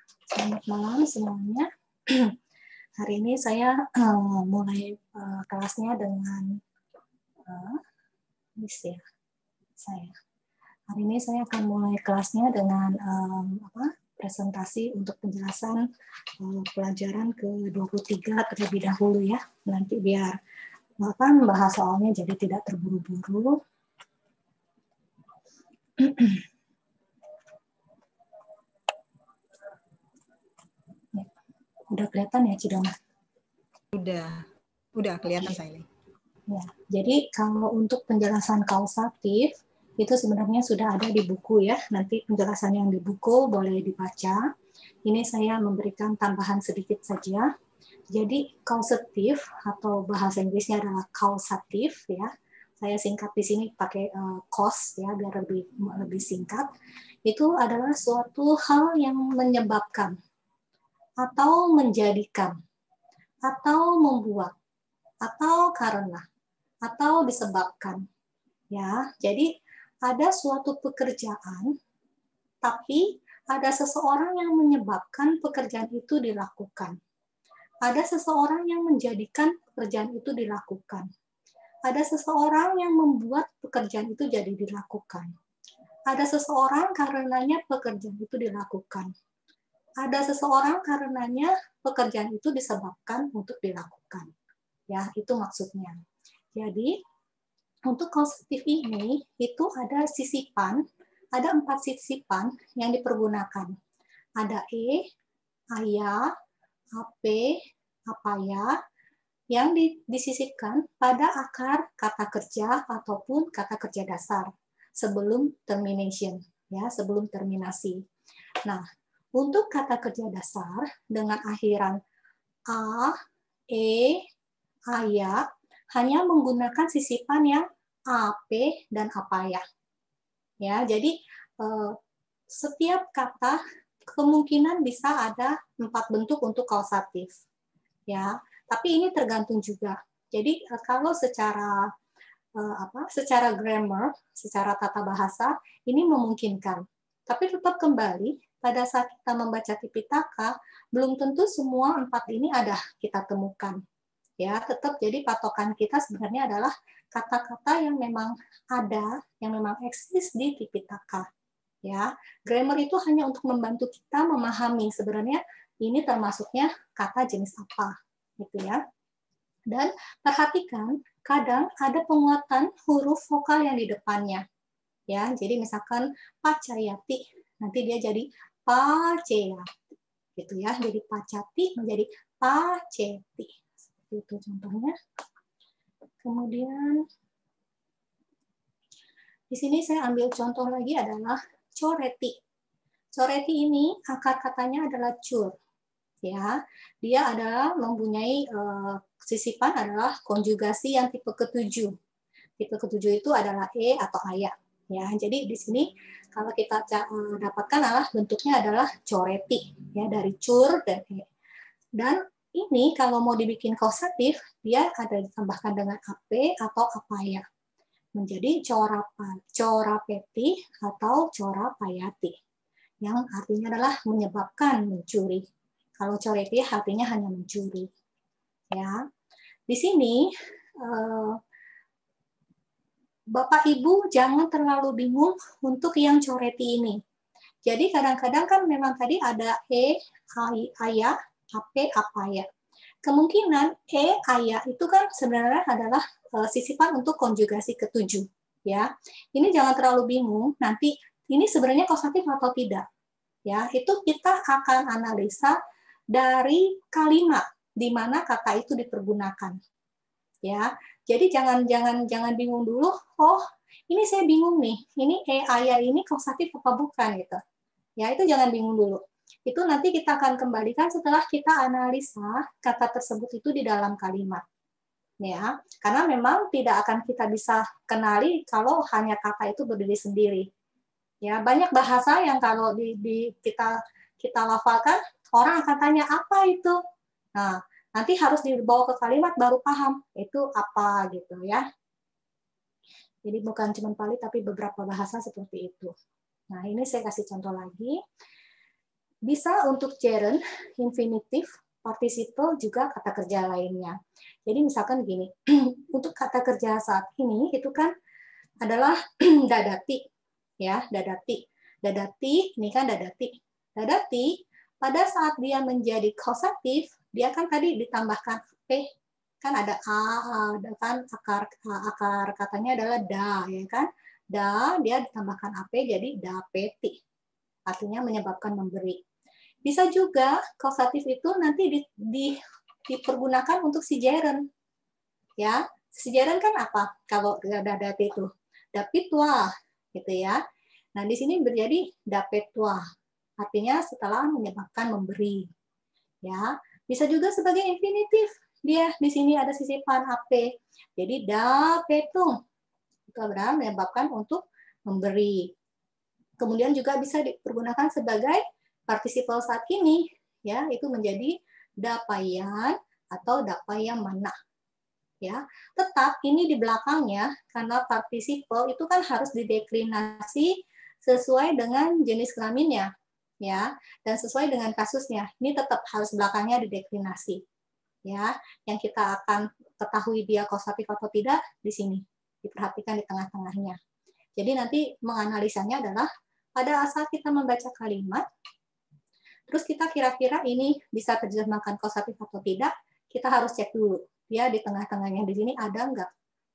Selamat malam semuanya. Hari ini saya mulai kelasnya dengan Hari ini saya akan mulai kelasnya dengan presentasi untuk penjelasan pelajaran ke-23 terlebih dahulu ya. Nanti biar bahas soalnya jadi tidak terburu-buru. Udah kelihatan ya, Cidoma? Udah kelihatan saya. Ya, jadi kalau untuk penjelasan kausatif itu sebenarnya sudah ada di buku ya. Nanti penjelasan yang di buku boleh dibaca. Ini saya memberikan tambahan sedikit saja. Jadi kausatif atau bahasa Inggrisnya adalah kausatif ya. Saya singkat di sini pakai cause ya biar lebih singkat. Itu adalah suatu hal yang menyebabkan atau menjadikan atau membuat atau karena atau disebabkan ya. Jadi ada suatu pekerjaan tapi ada seseorang yang menyebabkan pekerjaan itu dilakukan. Ada seseorang yang menjadikan pekerjaan itu dilakukan. Ada seseorang yang membuat pekerjaan itu jadi dilakukan. Ada seseorang karenanya pekerjaan itu dilakukan. Ada seseorang karenanya pekerjaan itu disebabkan untuk dilakukan. Ya, itu maksudnya. Jadi, untuk kausatif ini, itu ada sisipan, ada 4 sisipan yang dipergunakan. Ada aya, ap, apaya, yang disisipkan pada akar kata kerja ataupun kata kerja dasar sebelum termination, ya, sebelum terminasi. Nah, untuk kata kerja dasar dengan akhiran a, aya, hanya menggunakan sisipan yang ap dan apaya. Ya, jadi setiap kata kemungkinan bisa ada 4 bentuk untuk kausatif. Ya, tapi ini tergantung juga. Jadi kalau secara secara grammar, secara tata bahasa ini memungkinkan. Tapi tetap kembali pada saat kita membaca Tipitaka belum tentu semua 4 ini ada kita temukan. Ya, tetap jadi patokan kita sebenarnya adalah kata-kata yang memang ada, yang memang eksis di Tipitaka. Ya, grammar itu hanya untuk membantu kita memahami sebenarnya ini termasuknya kata jenis apa, gitu ya. Dan perhatikan, kadang ada penguatan huruf vokal yang di depannya. Ya, jadi misalkan pacayati, nanti dia jadi paceyati, gitu ya. Jadi pacati menjadi paceti. Itu contohnya. Kemudian di sini saya ambil contoh lagi adalah coreti. Coreti ini akar katanya adalah cur. Ya, dia adalah mempunyai sisipan adalah konjugasi yang tipe ketujuh. Tipe ketujuh itu adalah atau aya. Ya, jadi di sini kalau kita dapatkan adalah bentuknya adalah coreti ya dari cur dan Dan ini kalau mau dibikin kausatif dia ada ditambahkan dengan ap atau apaya. Menjadi corapeti atau corapayati. Yang artinya adalah menyebabkan mencuri. Kalau coreti artinya hanya mencuri. Ya, di sini Bapak Ibu jangan terlalu bingung untuk yang coreti ini. Jadi kadang-kadang kan memang tadi ada aya, ap, apaya. Kemungkinan aya itu kan sebenarnya adalah sisipan untuk konjugasi ketujuh. Ya, ini jangan terlalu bingung. Nanti ini sebenarnya kausatif atau tidak. Ya, itu kita akan analisa dari kalimat di mana kata itu dipergunakan. Ya, jadi jangan bingung dulu. Oh, ini saya bingung nih. Ini aya ini kausatif apa bukan gitu. Ya, itu jangan bingung dulu. Itu nanti kita akan kembalikan setelah kita analisa kata tersebut itu di dalam kalimat. Ya, karena memang tidak akan kita bisa kenali kalau hanya kata itu berdiri sendiri. Ya, banyak bahasa yang kalau kita lafalkan, orang akan tanya apa itu. Nah, nanti harus dibawa ke kalimat baru paham itu apa gitu ya. Jadi bukan cuma Pali tapi beberapa bahasa seperti itu. Nah, ini saya kasih contoh lagi. Bisa untuk gerund, infinitif, participle, juga kata kerja lainnya. Jadi misalkan gini, untuk kata kerja saat ini itu kan adalah dadati, ya, dadati. Dadati, ini kan dadati. Dadati, pada saat dia menjadi kausatif, dia kan tadi ditambahkan p, kan ada a, ada kan akar katanya adalah da, ya kan? Da, dia ditambahkan ap jadi dapeti. Artinya menyebabkan memberi. Bisa juga kausatif itu nanti dipergunakan untuk si gerund. Ya, si gerund kan apa? Kalau dadati itu dapitwa gitu ya. Nah, di sini menjadi dapetwa. Artinya setelah menyebabkan memberi. Ya, bisa juga sebagai infinitif. Dia di sini ada sisipan ap. Jadi dapetung. Itu adalah menyebabkan untuk memberi. Kemudian juga bisa dipergunakan sebagai partisiple saat ini, ya, itu menjadi dapayan atau dapayam mana. Ya, tetap ini di belakangnya karena partisiple itu kan harus dideklinasi sesuai dengan jenis kelaminnya, ya, dan sesuai dengan kasusnya. Ini tetap harus belakangnya dideklinasi, ya. Yang kita akan ketahui dia kausatif atau tidak di sini, diperhatikan di tengah-tengahnya. Jadi nanti menganalisanya adalah pada saat kita membaca kalimat, terus kita kira-kira ini bisa terjemahkan kausatif atau tidak, kita harus cek dulu. Dia di tengah-tengahnya di sini ada nggak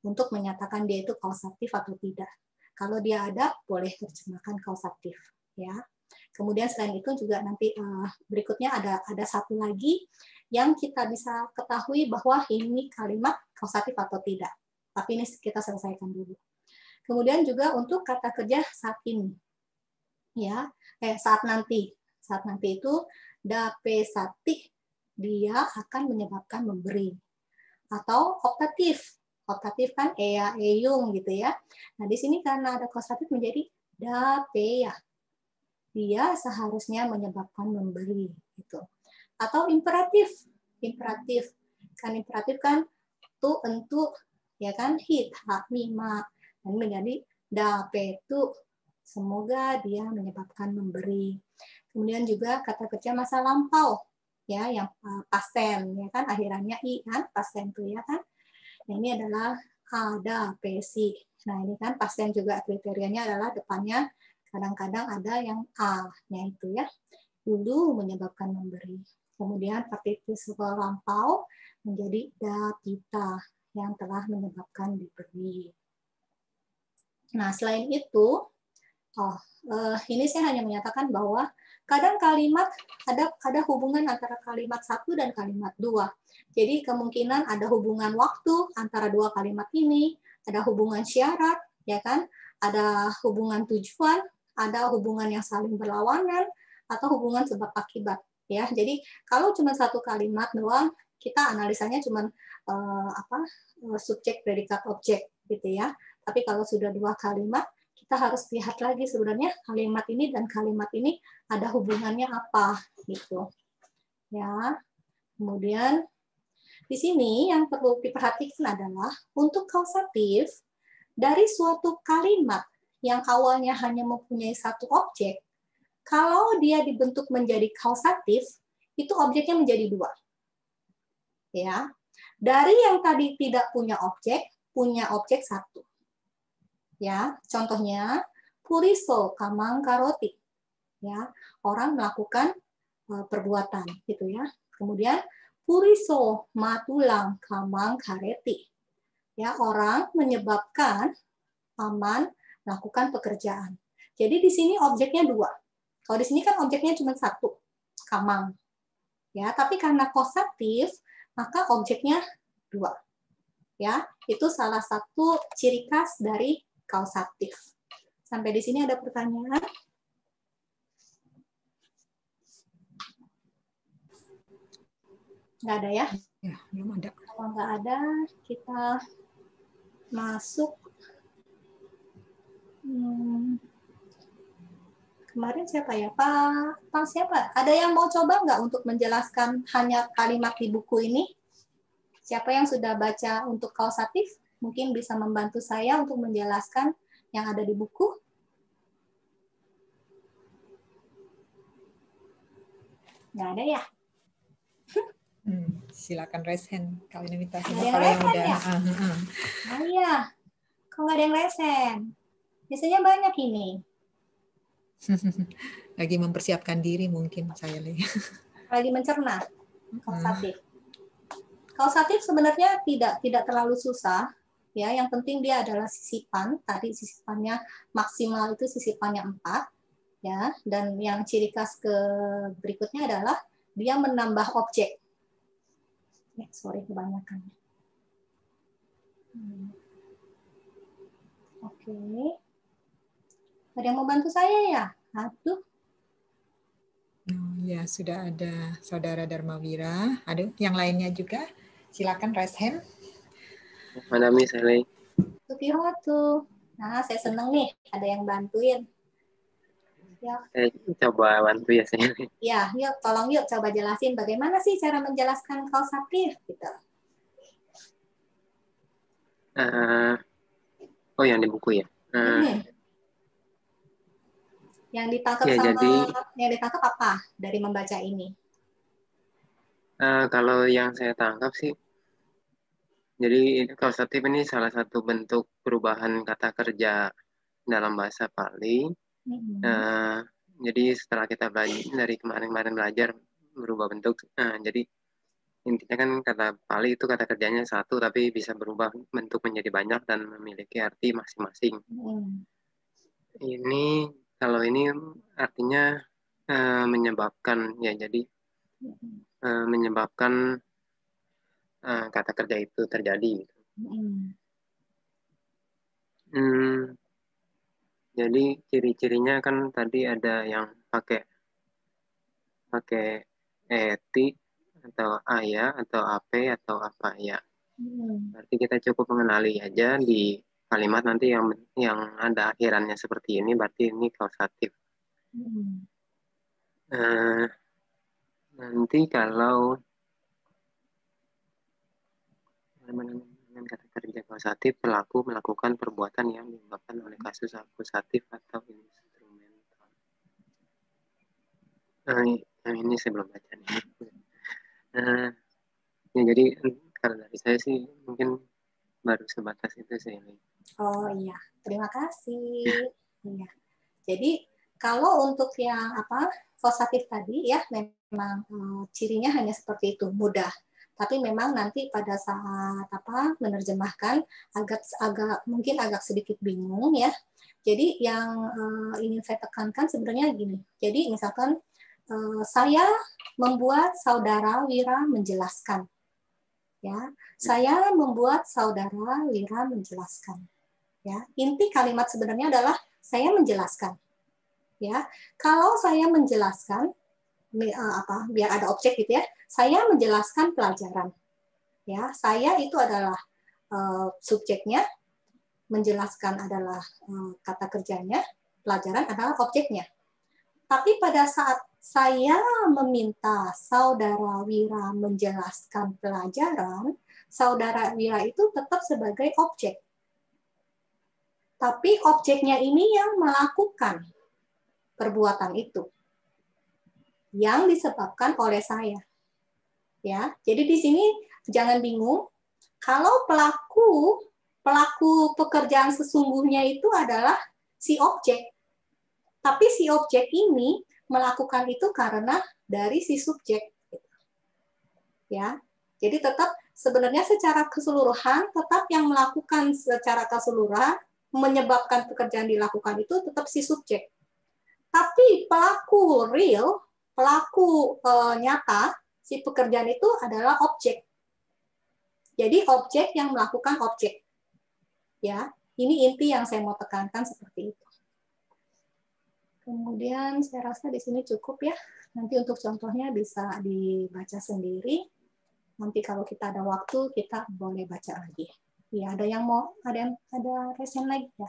untuk menyatakan dia itu kausatif atau tidak. Kalau dia ada, boleh terjemahkan kausatif. Ya. Kemudian selain itu juga nanti berikutnya ada satu lagi yang kita bisa ketahui bahwa ini kalimat kausatif atau tidak. Tapi ini kita selesaikan dulu. Kemudian juga untuk kata kerja saat ini. Ya, saat nanti. Saat nanti itu dapesati, dia akan menyebabkan memberi. Atau optatif. Optatif kan ea, eyung gitu ya. Nah, di sini karena ada kausatif menjadi dapeya. Dia seharusnya menyebabkan memberi gitu. Atau imperatif. Imperatif. Kan imperatif kan tu, entu, ya kan, hit, hak, mima. Dan menjadi dapetu. Semoga dia menyebabkan memberi. Kemudian juga kata kerja masa lampau, ya, yang past tense, ya kan, akhirannya i kan, past tense itu ya kan. Nah, ini adalah ada pesi. Nah, ini kan past tense juga kriterianya adalah depannya kadang-kadang ada yang a-nya itu ya. Dulu menyebabkan memberi. Kemudian partisiple lampau menjadi dapita yang telah menyebabkan diberi. Nah, selain itu ini saya hanya menyatakan bahwa kadang kalimat ada hubungan antara kalimat satu dan kalimat dua. Jadi kemungkinan ada hubungan waktu antara dua kalimat ini, ada hubungan syarat, ya kan? Ada hubungan tujuan, ada hubungan yang saling berlawanan, atau hubungan sebab akibat. Ya, jadi kalau cuma satu kalimat doang, kita analisanya cuma subjek, predikat, objek, gitu ya. Tapi kalau sudah dua kalimat, kita harus lihat lagi sebenarnya kalimat ini dan kalimat ini ada hubungannya apa gitu. Ya. Kemudian di sini yang perlu diperhatikan adalah untuk kausatif dari suatu kalimat yang awalnya hanya mempunyai satu objek, kalau dia dibentuk menjadi kausatif, itu objeknya menjadi dua. Ya. Dari yang tadi tidak punya objek satu. Ya, contohnya puriso kamang karoti. Ya, orang melakukan perbuatan gitu ya. Kemudian puriso matulang kamang kareti. Ya, orang menyebabkan paman melakukan pekerjaan. Jadi di sini objeknya dua. Kalau di sini kan objeknya cuma satu, kamang. Ya, tapi karena kausatif, maka objeknya dua. Ya, itu salah satu ciri khas dari kausatif. Sampai di sini ada pertanyaan? Nggak ada ya? Ya, belum ada. Kalau nggak ada, kita masuk. Kemarin siapa ya? Pak siapa? Ada yang mau coba nggak untuk menjelaskan hanya kalimat di buku ini? Siapa yang sudah baca untuk kausatif? Mungkin bisa membantu saya untuk menjelaskan yang ada di buku. Nggak ada ya? Silakan raise hand kalau ini minta Nggak semua. ada yang Kalau yang raise hand udah ya? Oh iya, kok nggak ada yang raise hand? Biasanya banyak ini. lagi mempersiapkan diri mungkin saya Lagi mencerna kausatif. Kausatif sebenarnya tidak terlalu susah. Ya, yang penting dia adalah sisipan. Tadi sisipannya maksimal itu sisipannya 4. Ya, dan yang ciri khas ke berikutnya adalah dia menambah objek. Ya, sorry kebanyakan. Oke. Ada yang mau bantu saya ya? Aduh. Ya, sudah ada Saudara Darmawira. Aduh, yang lainnya juga. Silakan raise hand. Madami Sele. Tuh. Nah, saya seneng nih ada yang bantuin. Ya. Coba bantu ya saya. Ya, yuk tolong yuk coba jelasin bagaimana sih cara menjelaskan kausatif gitu. Oh, yang di buku ya. Yang ditangkap ya, sama jadi, yang ditangkap apa dari membaca ini? kalau yang saya tangkap sih, jadi kausatif ini salah satu bentuk perubahan kata kerja dalam bahasa Pali. Jadi setelah kita belajar dari kemarin-kemarin belajar berubah bentuk, jadi intinya kan kata Pali itu kata kerjanya satu tapi bisa berubah bentuk menjadi banyak dan memiliki arti masing-masing. Ini kalau ini artinya menyebabkan ya, jadi menyebabkan kata kerja itu terjadi. Jadi ciri-cirinya kan tadi ada yang pakai eti atau ayah atau ape atau apa ya. Berarti kita cukup mengenali aja di kalimat nanti yang ada akhirannya seperti ini, berarti ini kausatif. Nanti kalau dengan kata kerja kausatif, pelaku melakukan perbuatan yang disebabkan oleh kasus akusatif atau instrumental. Yang ini saya belum baca nih. Ya, jadi kalau dari saya sih mungkin baru sebatas itu sih. Oh iya, terima kasih. Iya. Jadi kalau untuk yang kausatif tadi ya memang cirinya hanya seperti itu, mudah. Tapi memang nanti pada saat menerjemahkan mungkin agak sedikit bingung ya. Jadi yang ingin saya tekankan sebenarnya gini. Jadi misalkan saya membuat saudara Wira menjelaskan. Ya, saya membuat saudara Wira menjelaskan. Ya, inti kalimat sebenarnya adalah saya menjelaskan. Ya, kalau saya menjelaskan biar ada objek gitu ya. Saya menjelaskan pelajaran. Ya, saya itu adalah subjeknya, menjelaskan adalah kata kerjanya, pelajaran adalah objeknya. Tapi pada saat saya meminta saudara Wira menjelaskan pelajaran, saudara Wira itu tetap sebagai objek. Tapi objeknya ini yang melakukan perbuatan itu. Yang disebabkan oleh saya. Ya, jadi di sini jangan bingung. Kalau pelaku pekerjaan sesungguhnya itu adalah si objek. Tapi si objek ini melakukan itu karena dari si subjek. Ya, jadi tetap sebenarnya secara keseluruhan tetap yang melakukan secara keseluruhan menyebabkan pekerjaan dilakukan itu tetap si subjek. Tapi pelaku real, pelaku nyata, si pekerjaan itu adalah objek. Jadi objek yang melakukan objek. Ya, ini inti yang saya mau tekankan seperti itu. Kemudian saya rasa di sini cukup ya. Nanti untuk contohnya bisa dibaca sendiri. Nanti kalau kita ada waktu kita boleh baca lagi. Ya, ada resen lagi ya.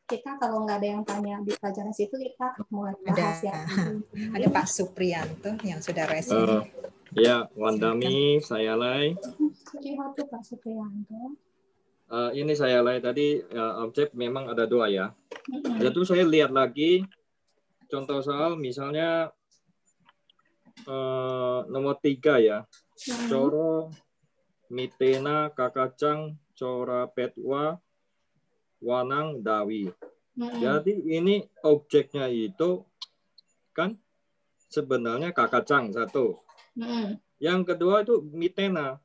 Kita kalau nggak ada yang tanya di pelajaran situ kita mulai bahas ya. Ada Pak Supriyanto yang sudah resen. Ya, Wandami, saya Lai. Pak Supriyanto. Ini saya Lai tadi objek memang ada 2 ya. Jadi saya lihat lagi contoh soal misalnya nomor 3 ya. Coro, mitena, kakacang, cora petwa, wanang, dawi. Jadi ini objeknya itu kan sebenarnya kakacang satu. Yang kedua itu mitena.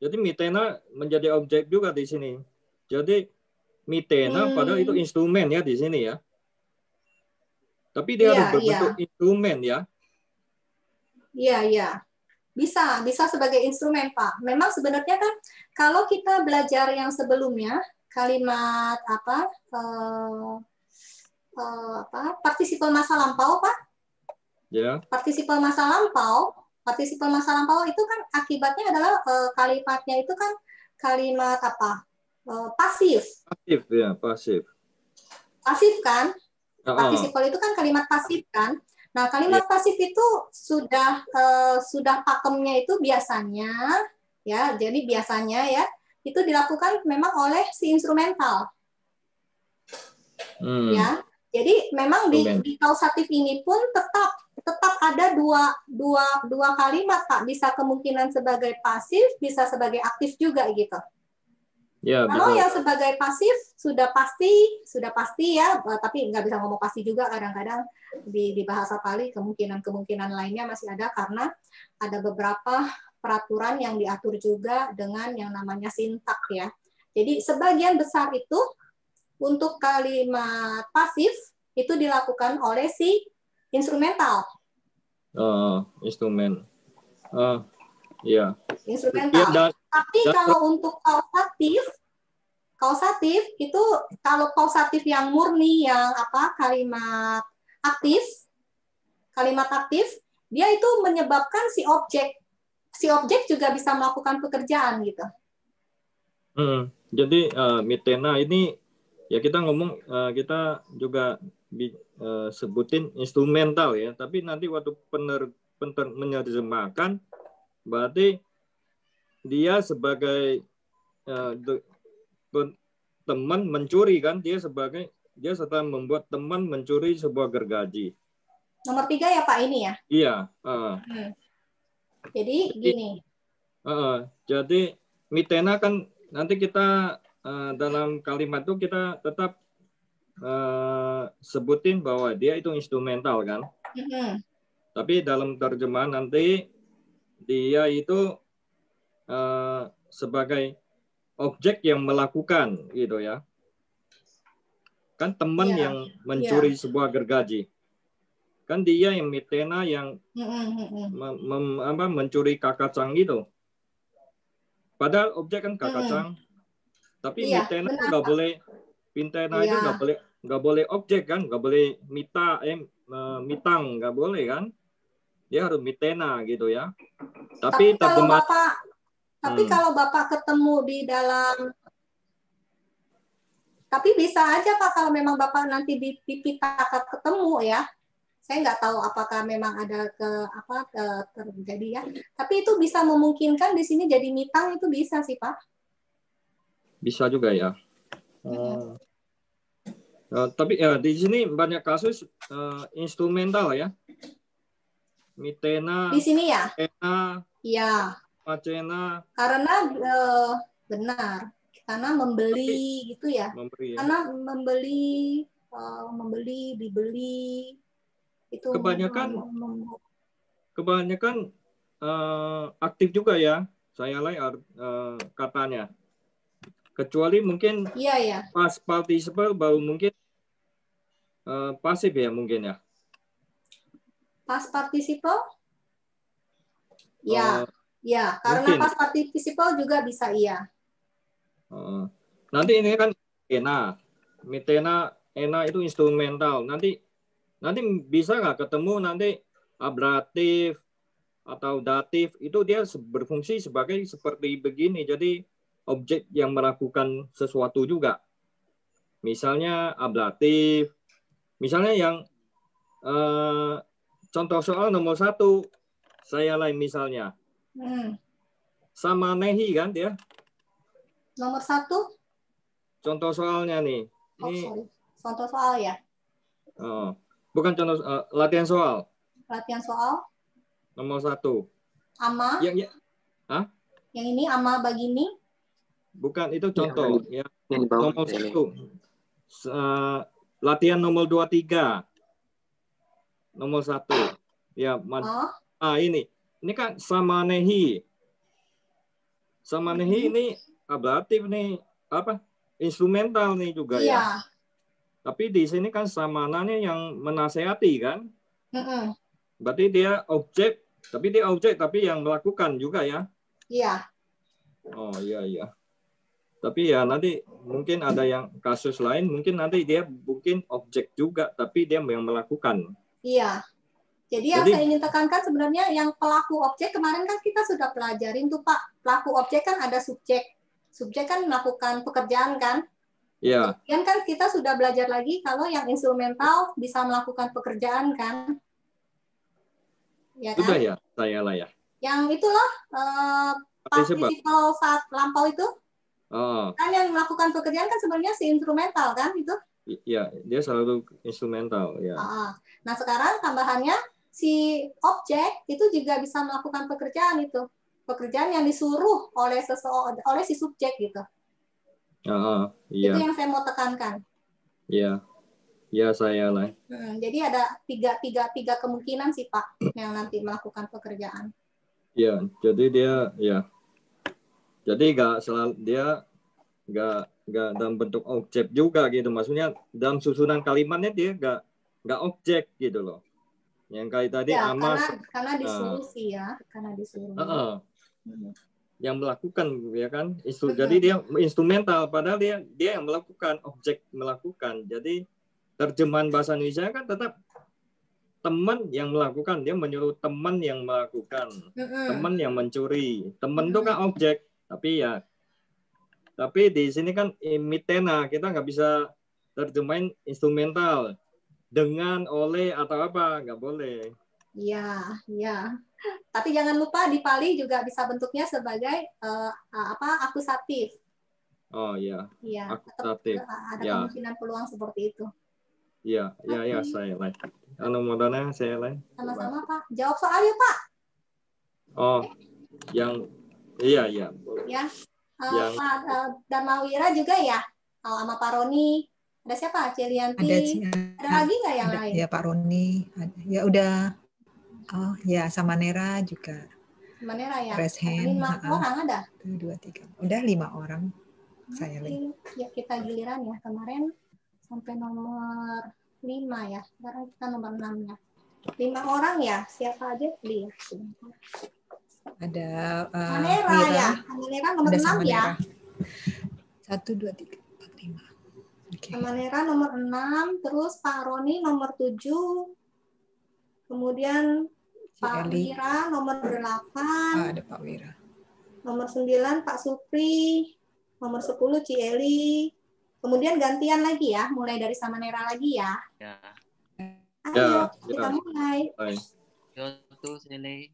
Jadi mitena menjadi objek juga di sini. Jadi mitena padahal itu instrumen ya di sini ya. Tapi dia harus berbentuk instrumen ya. Iya. Bisa sebagai instrumen, Pak. Memang sebenarnya kan kalau kita belajar yang sebelumnya, kalimat partisipal masa lampau, Pak. Ya. Partisipal masa lampau itu kan akibatnya adalah kalimatnya itu kan kalimat pasif. Pasif ya, pasif. Pasif kan? Partisipal itu kan kalimat pasif kan? Nah, kalimat pasif itu sudah pakemnya itu biasanya ya. Jadi biasanya ya itu dilakukan memang oleh si instrumental. Ya. Jadi memang di kausatif ini pun tetap ada dua kalimat, Pak. Bisa kemungkinan sebagai pasif, bisa sebagai aktif juga gitu. Ya, kalau yang sebagai pasif sudah pasti ya, tapi nggak bisa ngomong pasti juga, kadang-kadang di bahasa Pali kemungkinan lainnya masih ada karena ada beberapa peraturan yang diatur juga dengan yang namanya sintak ya. Jadi sebagian besar itu untuk kalimat pasif itu dilakukan oleh si instrumental. Instrumen. Ya. Instrumental. Tapi kalau untuk kausatif itu kalau kausatif yang murni yang kalimat aktif dia itu menyebabkan si objek juga bisa melakukan pekerjaan gitu. Jadi mitena ini ya kita ngomong kita juga sebutin instrumental ya, tapi nanti waktu menerjemahkan berarti dia sebagai teman mencuri kan, dia setelah membuat teman mencuri sebuah gergaji. Nomor 3 ya Pak ini ya? Iya. Jadi gini. Jadi mitena kan nanti kita dalam kalimat itu kita tetap sebutin bahwa dia itu instrumental kan. Tapi dalam terjemahan nanti dia itu sebagai objek yang melakukan gitu ya. Kan teman yang mencuri sebuah gergaji. Kan dia yang mitena yang mencuri kakacang gitu. Padahal objek kan kakacang. Tapi mitena itu nggak boleh, mitena itu nggak boleh objek kan, nggak boleh mitang, nggak boleh kan. Dia harus mitena gitu ya. Tapi kalau Bapak ketemu di dalam, tapi bisa aja Pak kalau memang Bapak nanti di Pitaka ketemu ya. Saya nggak tahu apakah memang ada terjadi ya. Tapi itu bisa memungkinkan di sini jadi mitang, itu bisa sih Pak. Bisa juga ya. Tapi ya di sini banyak kasus instrumental ya. Mitena. Di sini ya. Mitena. Iya. Macena. Karena benar. Karena membeli gitu ya. Karena membeli, dibeli. Itu kebanyakan aktif juga ya. Saya lihat katanya. Kecuali mungkin pas participle baru mungkin pasif ya mungkin ya. Pas participle? Ya, karena mungkin. Pas participle juga bisa iya. Nanti ini kan mitena itu instrumental. Nanti bisa nggak ketemu nanti ablatif atau datif, itu dia berfungsi sebagai seperti begini. Jadi objek yang melakukan sesuatu juga. Misalnya ablatif. Misalnya yang contoh soal nomor 1 saya lain misalnya. Sama nehi kan dia? Nomor 1? Contoh soalnya nih. Contoh soal ya? Bukan contoh latihan soal. latihan soal. Nomor 1. Ama. Ya. Hah? Yang ini ama begini. Bukan, itu contoh. Ya. Yang di bawah Nomor ini. 1. Latihan nomor 23. Nomor 1. Ya, ini. Ini kan samanehi. Samanehi ini ablatif nih, apa? Instrumental nih juga ya. Tapi di sini kan samananya yang menasehati kan? Berarti dia objek, tapi yang melakukan juga ya? Iya. Oh iya. Tapi ya nanti mungkin ada yang kasus lain, mungkin nanti dia mungkin objek juga, tapi dia yang melakukan. Iya. Jadi yang saya ingin tekankan sebenarnya yang pelaku objek kemarin kan kita sudah pelajarin tuh Pak. Pelaku objek kan ada subjek. Subjek kan melakukan pekerjaan kan? Iya. Kemudian kan kita sudah belajar lagi kalau yang instrumental bisa melakukan pekerjaan kan? Ya kan? Sudah ya, saya lah ya. Yang itu loh, partisiple saat lampau itu. Kan yang melakukan pekerjaan kan sebenarnya si instrumental kan itu? Iya, dia selalu instrumental ya. Nah sekarang tambahannya si objek itu juga bisa melakukan pekerjaan itu. Pekerjaan yang disuruh oleh si subjek gitu. Iya. Itu yang saya mau tekankan. Iya. Ya saya lah. Jadi ada tiga kemungkinan sih Pak yang nanti melakukan pekerjaan. Iya, jadi dia ya. Jadi nggak dalam bentuk objek juga gitu. Maksudnya dalam susunan kalimatnya dia nggak objek gitu loh. Yang kayak tadi ya, ama karena disuruh sih ya, karena disuruh. Yang melakukan ya kan. Jadi dia instrumental padahal dia yang melakukan, objek melakukan. Jadi terjemahan bahasa Indonesia kan tetap teman yang melakukan, dia menyuruh teman yang melakukan, teman yang mencuri, teman itu kan objek, tapi di sini kan mitena, kita nggak bisa terjemahin instrumental dengan, oleh atau apa, nggak boleh. Iya. Tapi jangan lupa di Pali juga bisa bentuknya sebagai akusatif. Oh iya. Akusatif. Ada kemungkinan peluang seperti itu. Iya, saya lain. Modalnya saya lain. Sama-sama Pak. Jawab soal yuk Pak. Oh, yang iya. Ya. Pak Darmawira juga ya. Sama Pak Roni. Ada siapa? Celianti. Ada lagi nggak yang lain? Ya Pak Roni. Ya udah. Oh ya, sama Nera juga. Sama Nera ya. Raise hand. 5 orang ada. 1, 2, 3. Udah 5 orang. Saya lihat. Ya kita giliran ya. Kemarin sampai nomor 5 ya. Sekarang kita nomor 6 ya. 5 orang ya. Siapa aja beli ya. Ada Manera ya. Manera nomor 6 ya. 1, 2, 3, 4, 5. Okay. Manera nomor 6. Terus Pak Roni nomor 7. Kemudian Pak Wira nomor 8. Ada Pak Wira. Nomor 9 Pak Supri. Nomor 10 Ci Eli. Kemudian gantian lagi ya. Mulai dari Samanera lagi ya. Ya. Ayo kita mulai. Yotu Sele.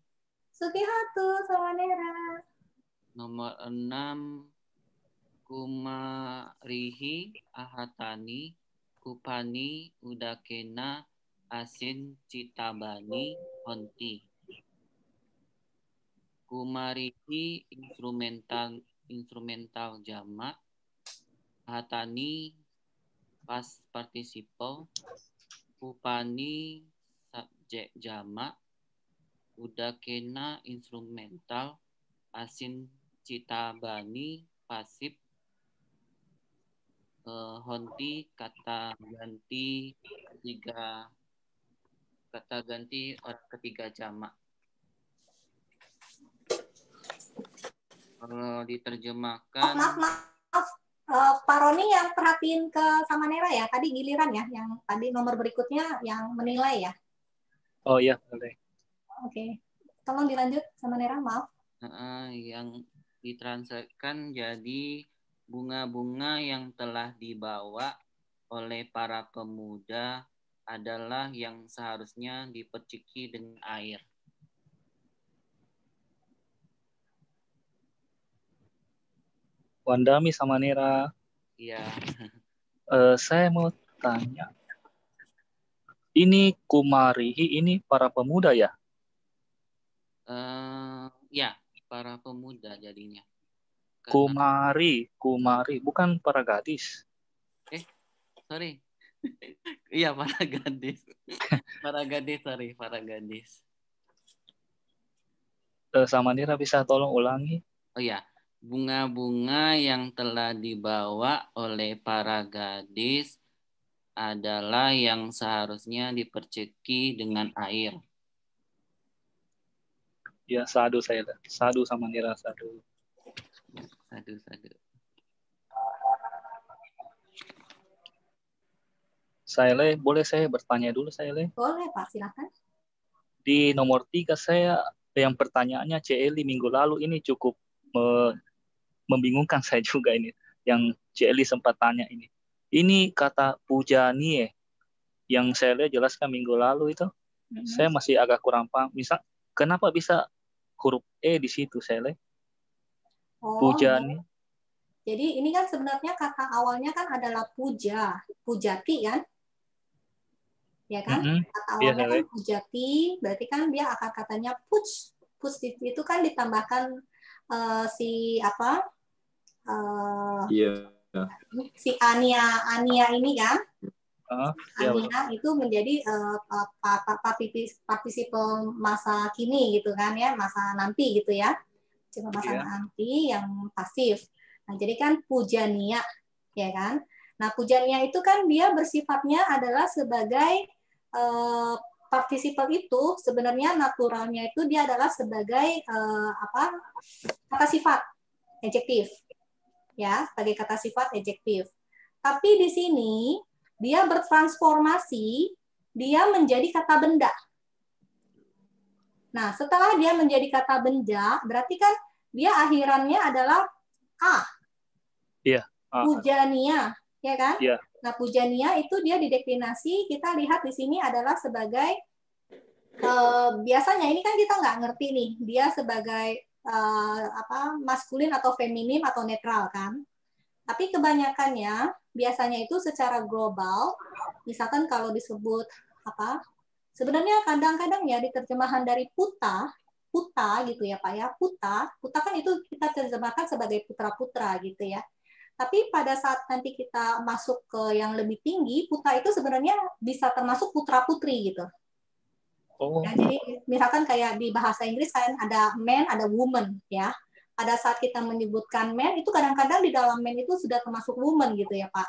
Sukihatu Samanera. Nomor 6 Kumarihi Ahatani Kupani Udakena Asin Citabani Honti. Kumarihi instrumental jamak. Ahatani past participle. Kupani subjek jamak. Udakena instrumental. Asin Citabani pasif. Honti kata ganti orang ketiga jamak. Kalau diterjemahkan. Maaf. Pak Roni yang perhatiin ke Samanera ya. Tadi giliran ya. Yang tadi nomor berikutnya yang menilai ya. Oh iya, boleh. Oke. Tolong dilanjut Samanera, maaf. Yang ditranslatekan jadi bunga-bunga yang telah dibawa oleh para pemuda adalah yang seharusnya diperciki dengan air. Wandami sama Nera. Iya. Saya mau tanya. Ini kumarihi, ini para pemuda ya? Ya, para pemuda jadinya. Karena, Kumari, bukan para gadis. sorry. Iya, para gadis. Para gadis, sorry, para gadis. Samanira bisa tolong ulangi? Oh ya, bunga-bunga yang telah dibawa oleh para gadis adalah yang seharusnya diperceki dengan air. Ya, sadu saya. Sadu Samanira, sadu. Sadu. Saile, boleh saya bertanya dulu, Saile? Boleh, Pak, silakan. Di nomor 3 saya, yang pertanyaannya CLI minggu lalu ini cukup membingungkan saya juga ini. Yang CLI sempat tanya ini. Ini kata pujanie yang saya lihat jelaskan minggu lalu itu, saya masih agak kurang paham. Misal, kenapa bisa huruf E di situ, saya lihat? Pujani. Jadi ini kan sebenarnya kata awalnya kan adalah puja, pujati kan? Ya kan? Kata awalnya kan pujati, berarti kan dia akar katanya puj. Puj itu kan ditambahkan si apa? Si Ania ini kan? Ania itu menjadi partisipal masa kini gitu kan ya, masa nanti gitu ya. Cuma masa nanti yang pasif. Nah, jadi kan pujania, ya kan? Nah, pujania itu kan dia bersifatnya adalah sebagai partisipal itu sebenarnya naturalnya itu dia adalah sebagai kata sifat adjektif, ya, sebagai kata sifat adjektif. Tapi di sini dia bertransformasi, dia menjadi kata benda. Nah, setelah dia menjadi kata benda, berarti kan dia akhirannya adalah a. Iya. Pujania, ya kan? Iya. Nah, pujania itu dia dideklinasi, kita lihat di sini adalah sebagai biasanya ini kan kita nggak ngerti nih, dia sebagai maskulin atau feminim atau netral kan? Tapi kebanyakannya biasanya itu secara global, misalkan kalau disebut sebenarnya kadang-kadang ya di terjemahan dari puta gitu ya Pak ya, puta kan itu kita terjemahkan sebagai putra-putra gitu ya. Tapi pada saat nanti kita masuk ke yang lebih tinggi, puta itu sebenarnya bisa termasuk putra-putri gitu. Ya, jadi misalkan kayak di bahasa Inggris kan ada man, ada woman ya. Pada saat kita menyebutkan man itu kadang-kadang di dalam man itu sudah termasuk woman gitu ya Pak.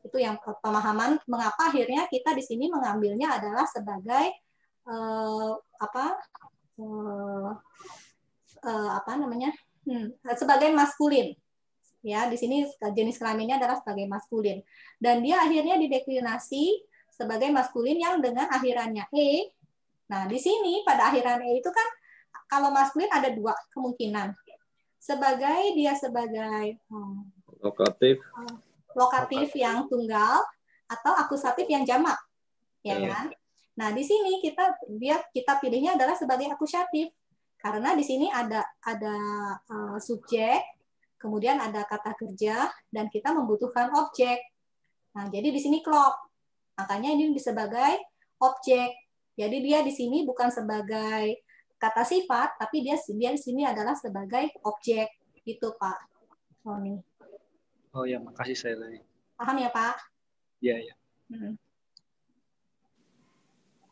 Itu yang pemahaman mengapa akhirnya kita di sini mengambilnya adalah sebagai sebagai maskulin. Ya, di sini jenis kelaminnya adalah sebagai maskulin. Dan dia akhirnya dideklinasi sebagai maskulin yang dengan akhirannya e. Nah, di sini pada akhiran e itu kan kalau maskulin ada dua kemungkinan. Dia sebagai lokatif yang tunggal atau akusatif yang jamak. Ya kan? Nah, di sini kita pilihnya adalah sebagai akusatif. Karena di sini ada subjek, kemudian ada kata kerja, dan kita membutuhkan objek. Nah, jadi di sini klop. Makanya ini sebagai objek. Jadi dia di sini bukan sebagai kata sifat, tapi dia di sini adalah sebagai objek. Gitu, Pak Roni. Oh ya, makasih saya. Paham ya, Pak? Iya.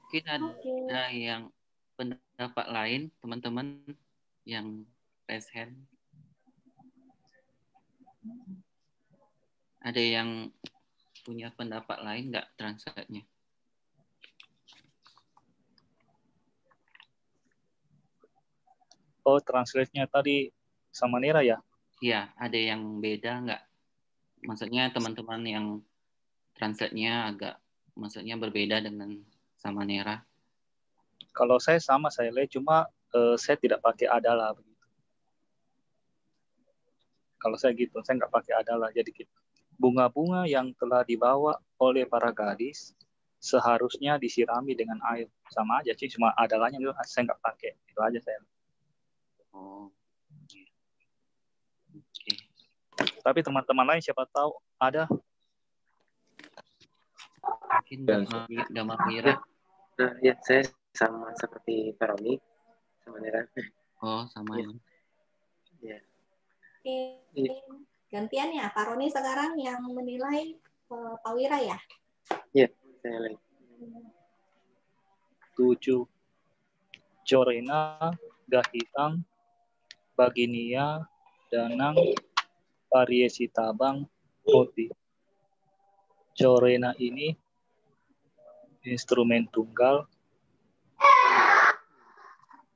Mungkin ada yang pendapat lain, teman-teman yang raise hand. Ada yang punya pendapat lain nggak translate-nya? Oh, translate-nya tadi Samanira ya? Iya, ada yang beda nggak? Maksudnya teman-teman yang translate-nya maksudnya berbeda dengan Samanira. Kalau saya sama, saya lihat cuma saya tidak pakai adalah begitu. Kalau saya gitu, saya nggak pakai adalah. Jadi gitu. Bunga-bunga yang telah dibawa oleh para gadis seharusnya disirami dengan air. Sama aja sih, cuma adalahnya itu saya nggak pakai. Itu aja saya. Oh. Okay. Tapi teman-teman lain siapa tahu ada. Mungkin Ya. Mbak Mira. Nah, ya saya sama seperti Pak Roni, sama Nera. Oh, sama Ya. ya. Ya. Oke. Gantian ya, Pak Roni sekarang yang menilai Pak Wira ya? Ya, saya lagi. 7. Corena, Gahitang, Baginia, Danang, Pariesitabang, Oti. Corena ini instrumen tunggal.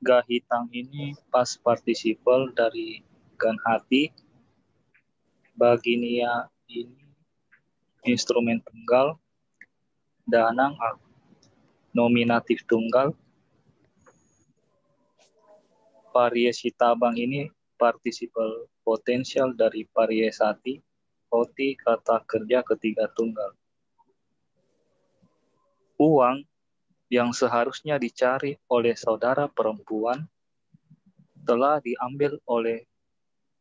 Gahitang ini past participle dari Ganhati. Baginia ini instrumen tunggal. Danang nominatif tunggal. Pariesitabang ini participle potensial dari pariesati. Oti kata kerja ketiga tunggal. Uang yang seharusnya dicari oleh saudara perempuan telah diambil oleh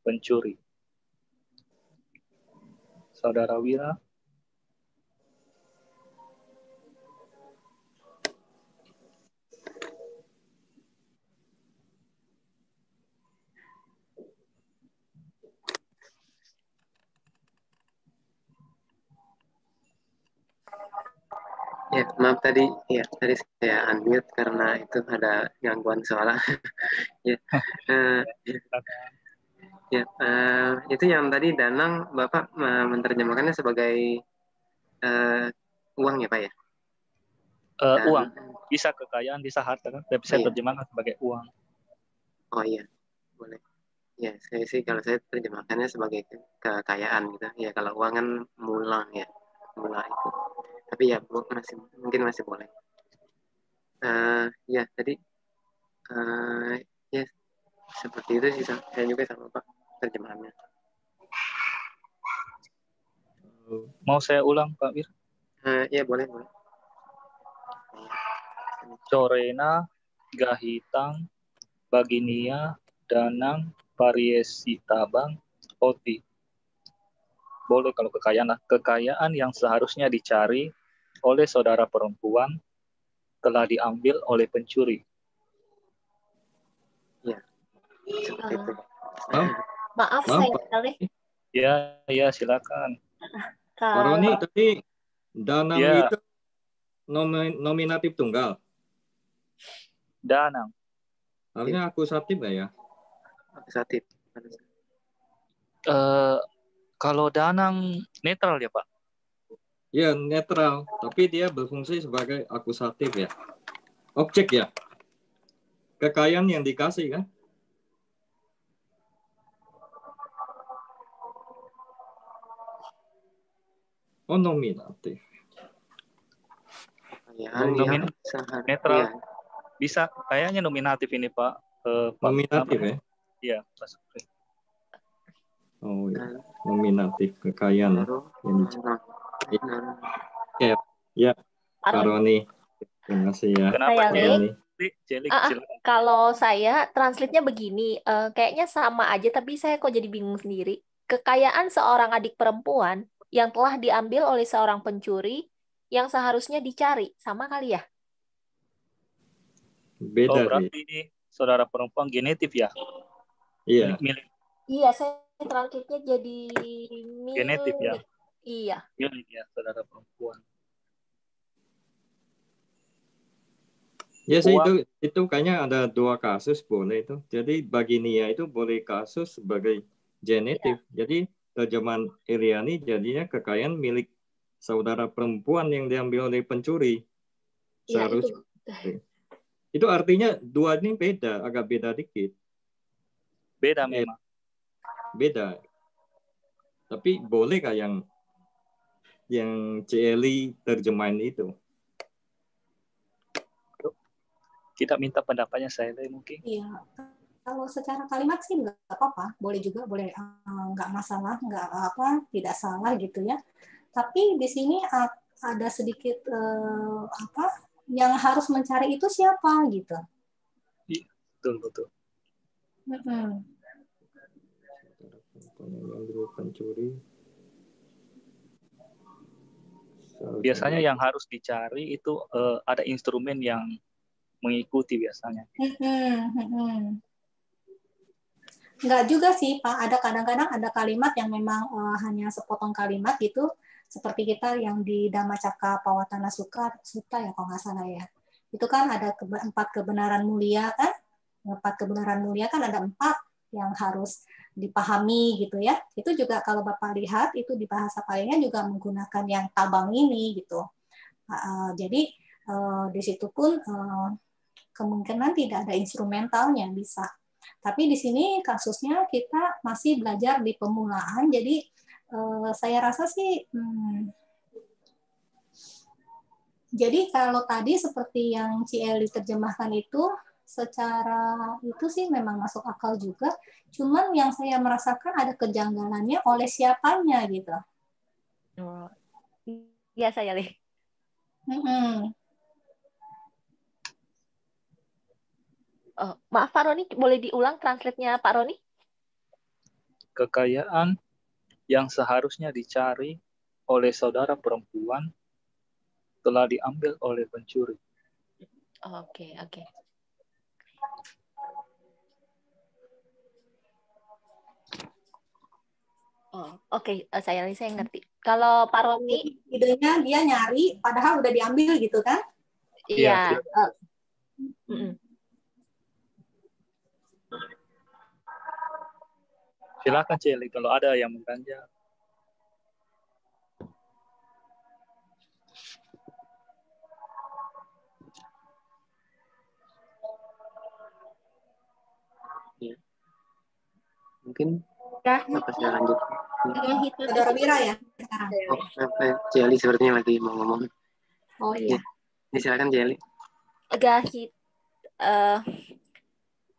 pencuri. Saudara Wira. Ya, maaf tadi saya unmute karena itu ada gangguan suara. Ya, itu yang tadi Danang Bapak menerjemahkannya sebagai uang ya Pak ya? Uang, bisa kekayaan, bisa harta kan? Tapi saya terjemahkan sebagai uang. Oh iya, boleh. Ya, kalau saya terjemahkannya sebagai kekayaan gitu. Ya, kalau uang kan mula itu. Tapi ya mungkin masih boleh. Ya tadi ya seperti itu sih, saya juga sama Pak terjemahannya. Mau saya ulang Pak Wir? Ya boleh. Corena, Gahitang, Baginia, Danang, Pariesitabang, Oti. Boleh kalau kekayaan. Kekayaan yang seharusnya dicari oleh saudara perempuan telah diambil oleh pencuri. Ya, seperti itu. Maaf saya kali. Ya silakan. Pak Roni tadi Danang itu nominatif tunggal. Danang. Harusnya akusatif nggak ya? Akusatif. Kalau Danang netral ya Pak? Ya netral, tapi dia berfungsi sebagai akusatif ya. Objek ya. Kekayaan yang dikasih kan? Oh nominatif. Netral. Ya. Bisa kayaknya nominatif ini Pak. Nominatif ya? Iya Pak. Oh ya, nominatif kekayaan. Ya, Pak Roni. Terima kasih ya. Kenapa kalau saya translate-nya begini, kayaknya sama aja tapi saya kok jadi bingung sendiri. Kekayaan seorang adik perempuan yang telah diambil oleh seorang pencuri yang seharusnya dicari, sama kali ya? Beda. Berarti ini saudara perempuan genetif ya? Iya. Iya, saya translate-nya jadi genetif ya? Iya. Milik ya, saudara perempuan. Ya sih itu kayaknya ada 2 kasus boleh itu. Jadi Baginia itu boleh kasus sebagai genetif. Ya. Jadi terjemahan Iriani jadinya kekayaan milik saudara perempuan yang diambil oleh pencuri. Seharusnya. Ya, itu artinya 2 ini beda, agak beda dikit. Beda memang. Beda. Tapi bolehkah yang CLI terjemahan itu? Kita minta pendapatnya saya mungkin. Iya, kalau secara kalimat sih nggak apa-apa, boleh juga, boleh nggak masalah, nggak tidak salah gitu ya. Tapi di sini ada sedikit yang harus mencari itu siapa gitu. Iya, betul. Pencuri. biasanya yang harus dicari itu ada instrumen yang mengikuti biasanya. Enggak juga sih, Pak. Ada kadang-kadang ada kalimat yang memang hanya sepotong kalimat gitu, seperti kita yang di Dhammacakka Pawatana Sutta ya kalau nggak salah ya. Itu kan ada 4 kebenaran mulia kan? 4 kebenaran mulia kan ada 4 yang harus dipahami gitu ya. Itu juga kalau Bapak lihat itu di bahasa Palinya juga menggunakan yang tabang ini gitu. Jadi di situ pun kemungkinan tidak ada instrumentalnya bisa. Tapi di sini kasusnya kita masih belajar di pemulaan, jadi saya rasa sih, jadi kalau tadi seperti yang Ci Eli terjemahkan itu, secara itu sih memang masuk akal juga, cuman yang saya merasakan ada kejanggalannya oleh siapanya gitu. Oh, iya saya lihat. Oh, maaf Pak Roni, boleh diulang translate-nya Pak Roni? Kekayaan yang seharusnya dicari oleh saudara perempuan telah diambil oleh pencuri. Oke. Oh, oke, saya ngerti. Kalau Pak Roni, idenya dia nyari, padahal udah diambil gitu kan? Iya. Silakan Celi kalau ada yang mengganjal. Ya. Mungkin apa saya lanjut? Saudara Wira ya sekarang. Celi sepertinya lagi mau ngomong. Oh iya. Silakan Celi.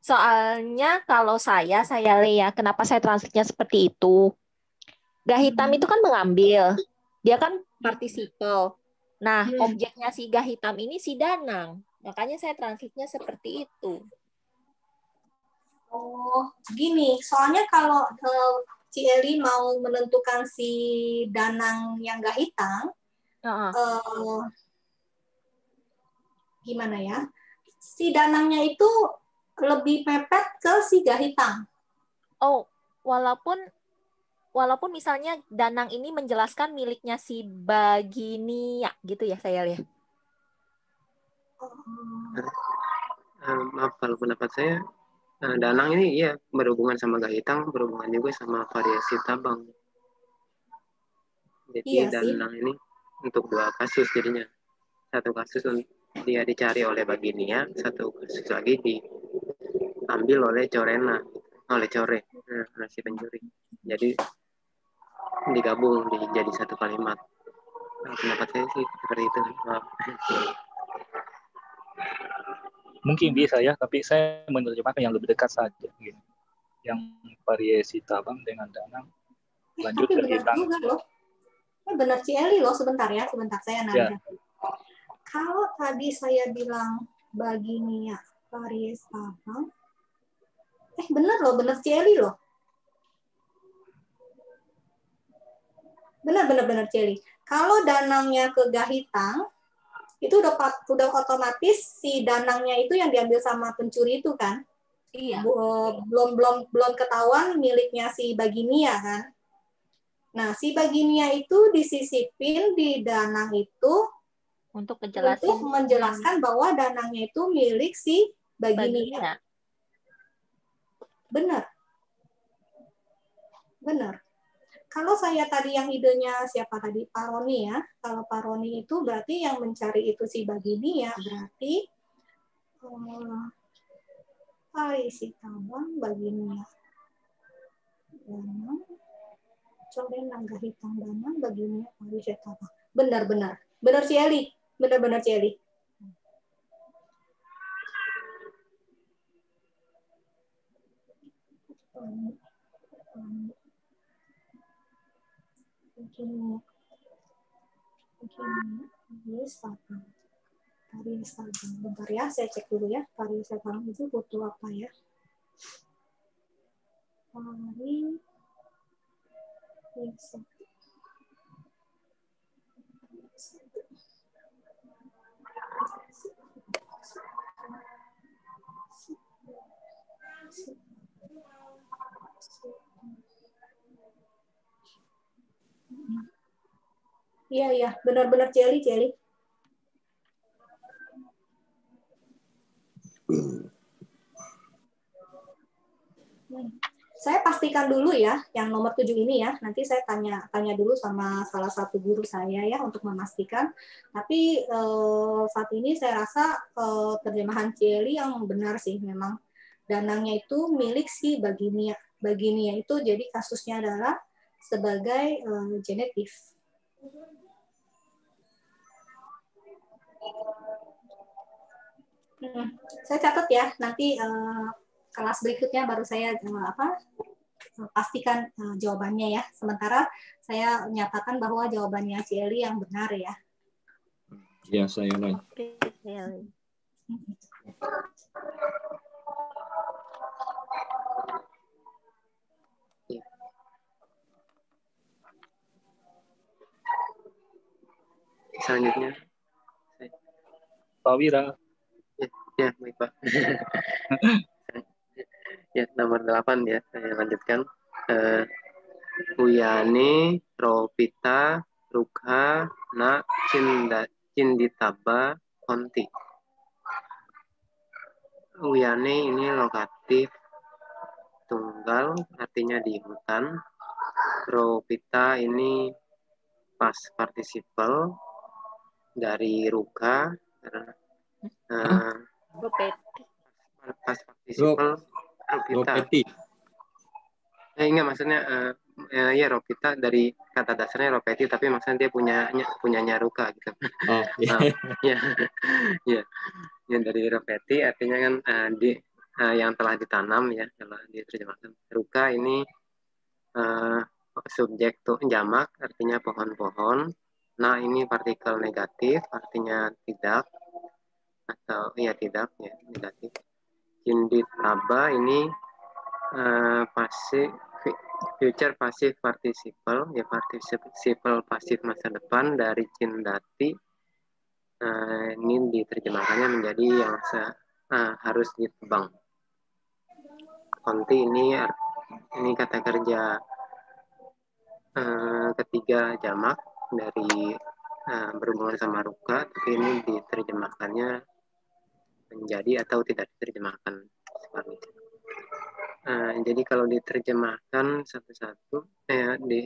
Soalnya kalau saya lihat kenapa saya translate-nya seperti itu. Gahitam itu kan mengambil, dia kan partisipal. Nah, objeknya si Gahitam ini si Danang. Makanya saya translate-nya seperti itu. Oh, gini. Soalnya kalau Ci Eli mau menentukan si Danang yang Gahitam, gimana ya? Si Danangnya itu lebih mepet ke si Gahitam. Oh, walaupun misalnya Danang ini menjelaskan miliknya si Baginia gitu ya saya lihat. Maaf kalau pendapat saya, Danang ini iya berhubungan sama Gahitam, berhubungan juga sama variasi tabang. Jadi iya Danang ini untuk 2 kasus jadinya. Satu kasus dia dicari oleh Baginia, satu kasus lagi diambil oleh Corena, oleh Core, si pencuri. Jadi digabung jadi satu kalimat. Pendapat saya sih seperti itu. Mungkin bisa ya, tapi saya menerjemahkan yang lebih dekat saja. Gitu. Yang variasi tabang dengan Danang. Lanjut tapi ke benar Hitang. juga loh. Benar Ci Eli loh, sebentar saya nanya. Ya. Kalau tadi saya bilang Baginia variasi tabang, benar Ci Eli loh. Benar Ci Eli. Kalau Danangnya ke Gahitam, itu udah otomatis si Danangnya itu yang diambil sama pencuri itu kan? Iya. Belum ketahuan miliknya si Baginia kan? Nah, si Baginia itu disisipin di Danang itu untuk menjelaskan bahwa Danangnya itu milik si Baginia. Benar. Kalau saya tadi yang idenya siapa tadi? Pak Roni ya. Kalau Pak Roni itu berarti yang mencari itu si Baginia, berarti si tabang Baginia. Danang, Corena Gahitam Danang Baginia variasi tabang. Benar Ci Eli. Benar Ci Eli. Mungkin variasi tabang. Bentar ya, saya cek dulu ya. Variasi tabang itu butuh apa ya? Iya, benar-benar Celi. Saya pastikan dulu ya, yang nomor 7 ini ya. Nanti saya tanya dulu sama salah satu guru saya ya untuk memastikan. Tapi saat ini saya rasa terjemahan Celi yang benar sih memang. Danangnya itu milik si Baginia. Baginia itu jadi kasusnya adalah sebagai genetif. Saya catat ya, nanti kelas berikutnya baru saya pastikan jawabannya ya. Sementara saya nyatakan bahwa jawabannya si Eli yang benar ya. Ya, saya lain. Oke, Selanjutnya. Pak Wira. Ya, baik Pak. Ya, nomor 8 ya, saya lanjutkan. Uyane, Ropita, Rukha, Na, Cinditaba, Konti. Uyane ini lokatif tunggal, artinya di hutan. Ropita ini past participle dari Rukha. Past participle Ropita. Enggak, maksudnya ya Ropita dari kata dasarnya Ropeti, tapi maksudnya dia punyanya Ruka gitu. Oh, ya dari Ropeti artinya kan yang telah ditanam ya, kalau diterjemahkan. Ruka ini subjek tuh jamak, artinya pohon-pohon. Nah, ini partikel negatif, artinya tidak, atau ya tidak ya, negatif. Cinditaba ini future passive participle ya, participle pasif masa depan dari cindati. Ini diterjemahkannya menjadi yang harus ditebang. Konti ini kata kerja ketiga jamak dari berhubungan sama Ruka, tapi ini diterjemahkannya menjadi atau tidak diterjemahkan seperti itu. Jadi kalau diterjemahkan satu-satu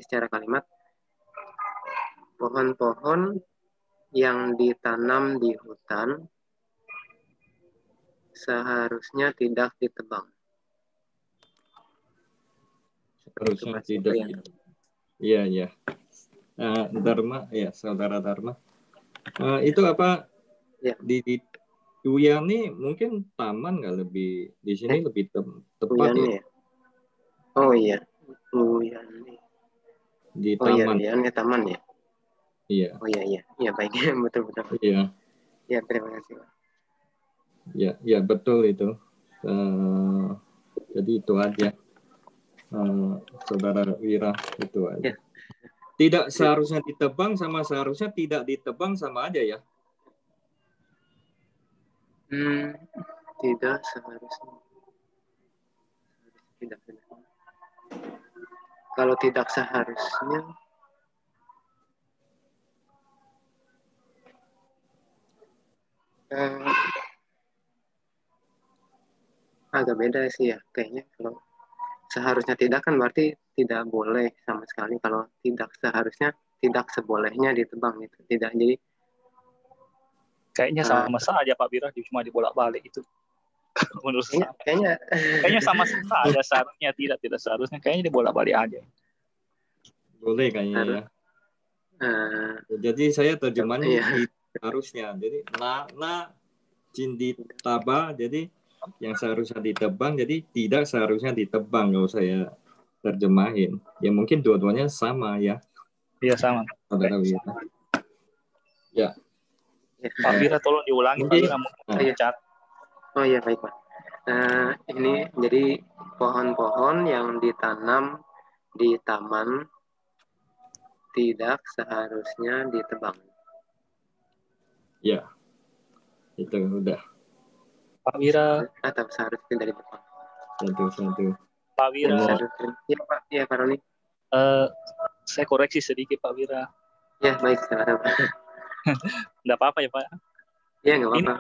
secara kalimat, pohon-pohon yang ditanam di hutan seharusnya tidak ditebang. Seharusnya tidak. Iya. Dharma, ya saudara Dharma. Itu apa? Ya. Di Uyani mungkin taman nggak lebih di sini lebih tepat Uyani, ya? Oh iya, Uyani. Di taman. Iya, Uyani taman ya. Iya. Oh iya, baik, betul. Iya. Ya, terima kasih Pak. Ya betul itu. Jadi itu aja, saudara Wira, itu aja. Ya. Tidak seharusnya ditebang sama seharusnya tidak ditebang sama aja ya? Tidak seharusnya. Tidak. Kalau tidak seharusnya, agak beda sih ya kayaknya. Kalau seharusnya tidak kan berarti tidak boleh sama sekali. Kalau tidak seharusnya, tidak sebolehnya ditebang gitu. Tidak, jadi kayaknya sama saja Pak Wira, cuma dibolak-balik itu. Menurut saya kayaknya sama saja, seharusnya tidak seharusnya, kayaknya dibolak-balik aja. Boleh kayaknya ya. Jadi saya terjemahnya harusnya. Jadi na cinditaba, jadi yang seharusnya ditebang, jadi tidak seharusnya ditebang kalau saya terjemahin. Ya mungkin dua-duanya sama ya. Iya sama. Saudara Wira. Ya. Pak Wira tolong diulangi Pak Wira, cat. Oh iya, baik Pak. Ini jadi pohon-pohon yang ditanam di taman tidak seharusnya ditebang. Ya, itu udah. Pak Wira. Atau seharusnya tidak ditebang. Satu. Pak Wira. Ya Pak, ya Pak Roni. Saya koreksi sedikit Pak Wira. Ya baik, silakan Pak. Nggak apa-apa ya Pak. Ya nggak apa-apa.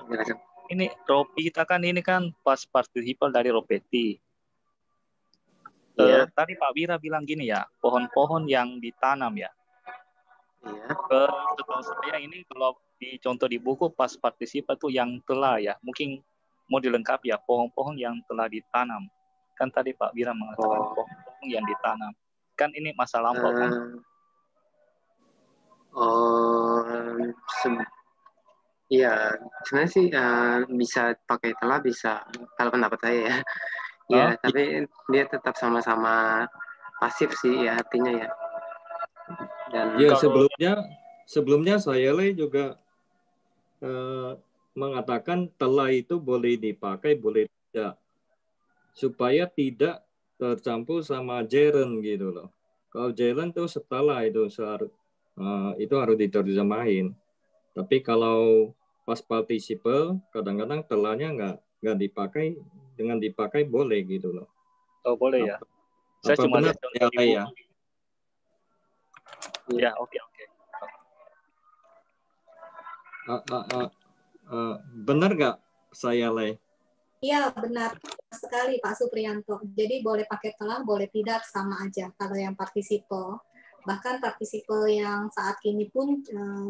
Ini Ropi kita kan ini kan past participle dari Ropeti. Iya. Tadi Pak Wira bilang gini ya, pohon-pohon yang ditanam ya. Iya. Setahu saya ini kalau contoh di buku past participle tuh yang telah ya. Mungkin mau dilengkapi ya, pohon-pohon yang telah ditanam. Kan tadi Pak Wira mengatakan pohon-pohon yang ditanam. Kan ini masa lampau kan? Iya, sebenarnya sih bisa pakai telah bisa, kalau pendapat saya ya. Ya, tapi dia tetap sama-sama pasif sih ya artinya ya. Dan ya sebelumnya saya juga mengatakan telah itu boleh dipakai, boleh tidak, supaya tidak tercampur sama gerund gitu loh. Kalau gerund itu setelah itu harus diterjemahin. Tapi kalau past participle kadang-kadang telahnya nggak dipakai, dengan dipakai boleh gitu loh. Oh boleh ya. Saya cuma lihat contoh di buku. Ya oke. Benar nggak saya Le? Iya benar sekali Pak Supriyanto. Jadi boleh pakai telah, boleh tidak, sama aja kalau yang participle. Bahkan partisiple yang saat ini pun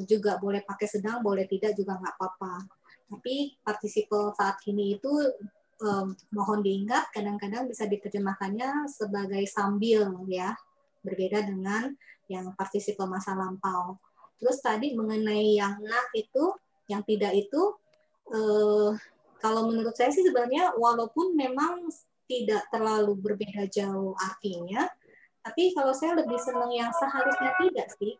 juga boleh pakai sedang, boleh tidak juga nggak apa-apa. Tapi partisiple saat ini itu mohon diingat kadang-kadang bisa diterjemahkannya sebagai sambil ya, berbeda dengan yang partisiple masa lampau. Terus tadi mengenai yang nah itu, yang tidak itu, kalau menurut saya sih sebenarnya walaupun memang tidak terlalu berbeda jauh artinya, tapi kalau saya lebih senang yang seharusnya tidak sih.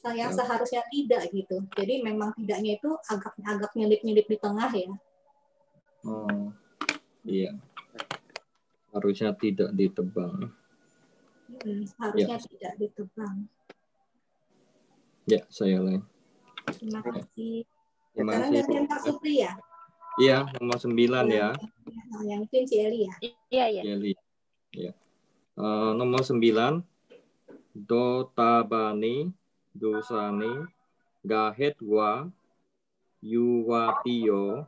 Yang seharusnya tidak gitu. Jadi memang tidaknya itu agak nyelip-nyelip di tengah ya. Oh, iya. Harusnya tidak ditebang. Harusnya tidak ditebang. Ya, saya lain. Terima kasih. Sekarang gantian Pak Supri ya? Iya, nomor 9 ya. Yang itu Cieli ya? Iya. Cieli. Ya. Nomor 9, Dotabani, Dosani, Gahetwa, Yuwatiyo,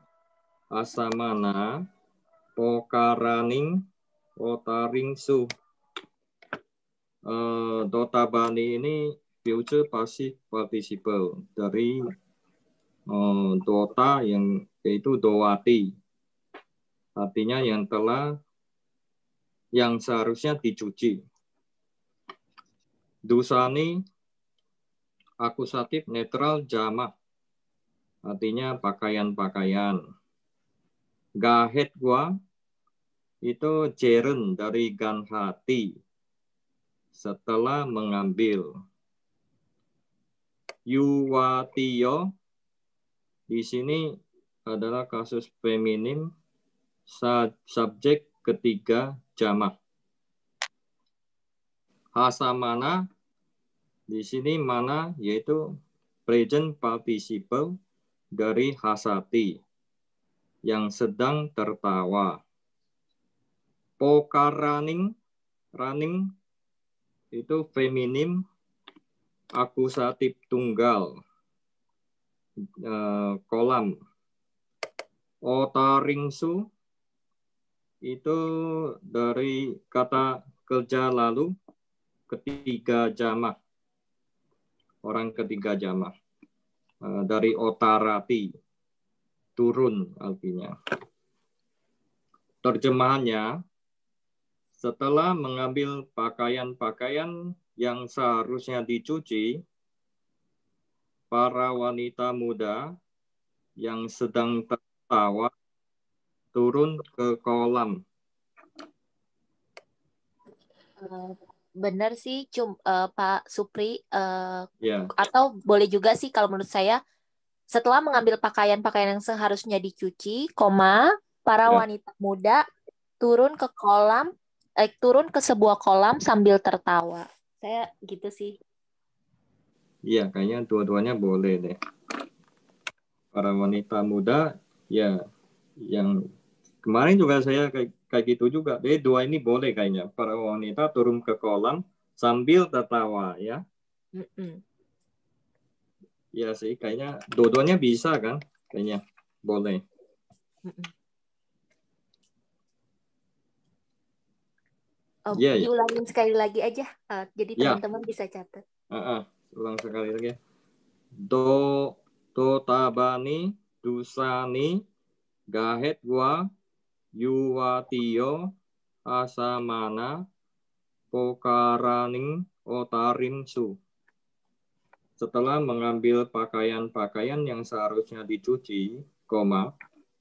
Asamana, Pokaraning, Otaringsu. Dotabani ini future passive participle dari Dota yang yaitu Dowati. Artinya yang seharusnya dicuci. Dusani akusatif netral jamak. Artinya pakaian-pakaian. Gahetwa itu jeren dari ganhati. Setelah mengambil. Yuwatiyo di sini adalah kasus feminim, subjek ketiga jamak. Hasamana di sini mana yaitu present participle dari hasati yang sedang tertawa. Pokaraning running itu feminim akusatif tunggal kolam. Otaringsu itu dari kata kerja lalu ketiga jamak, orang ketiga jamak, dari otarati, turun artinya. Terjemahannya, setelah mengambil pakaian-pakaian yang seharusnya dicuci, para wanita muda yang sedang tertawa turun ke kolam. Benar sih, Pak Supri. Ya. Atau boleh juga sih kalau menurut saya, setelah mengambil pakaian-pakaian yang seharusnya dicuci, para wanita muda turun ke sebuah kolam sambil tertawa. Saya gitu sih. Iya, kayaknya dua-duanya boleh deh. Para wanita muda, ya, yang kemarin juga saya kayak gitu juga. Jadi dua ini boleh kayaknya. Para wanita turun ke kolam sambil tertawa ya. Ya sih, kayaknya dua-duanya bisa kan? Kayaknya boleh. Ya, ya. Diulangin sekali lagi aja, jadi teman-teman bisa catat. Ulang sekali lagi. Do tabani dusani gahet wa yuwatiyo asamana pokaraning otarin su. Setelah mengambil pakaian-pakaian yang seharusnya dicuci,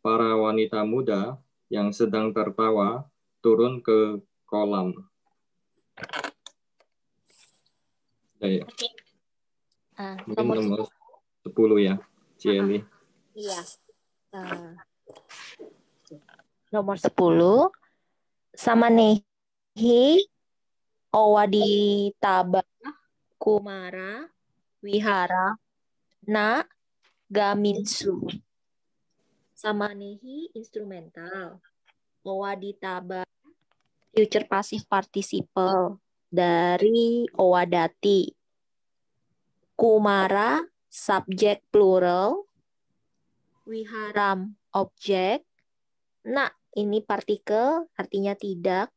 para wanita muda yang sedang tertawa turun ke kolam. Ya. Mungkin nomor 10 ya, Cieli. Iya. Nomor 10, Samanehi Owaditaba Kumara Wihara Na Gaminsu. Samanehi instrumental. Owaditaba future passive participle dari Owadati. Kumara subject plural. Wiharam objek. Na ini partikel artinya tidak.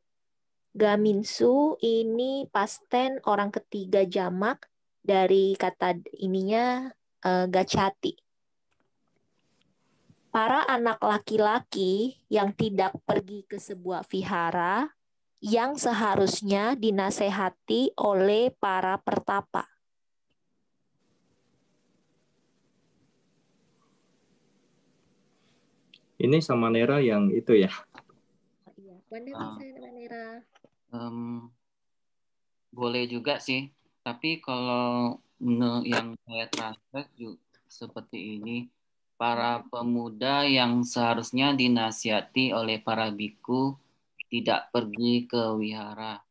Gaminsu ini past tense orang ketiga jamak dari kata ininya gacati. Para anak laki-laki yang tidak pergi ke sebuah vihara yang seharusnya dinasehati oleh para pertapa. Ini Samanera yang itu ya. Iya, mana bisa Samanera? Boleh juga sih, tapi kalau yang saya translate seperti ini, para pemuda yang seharusnya dinasihati oleh para biku tidak pergi ke wihara.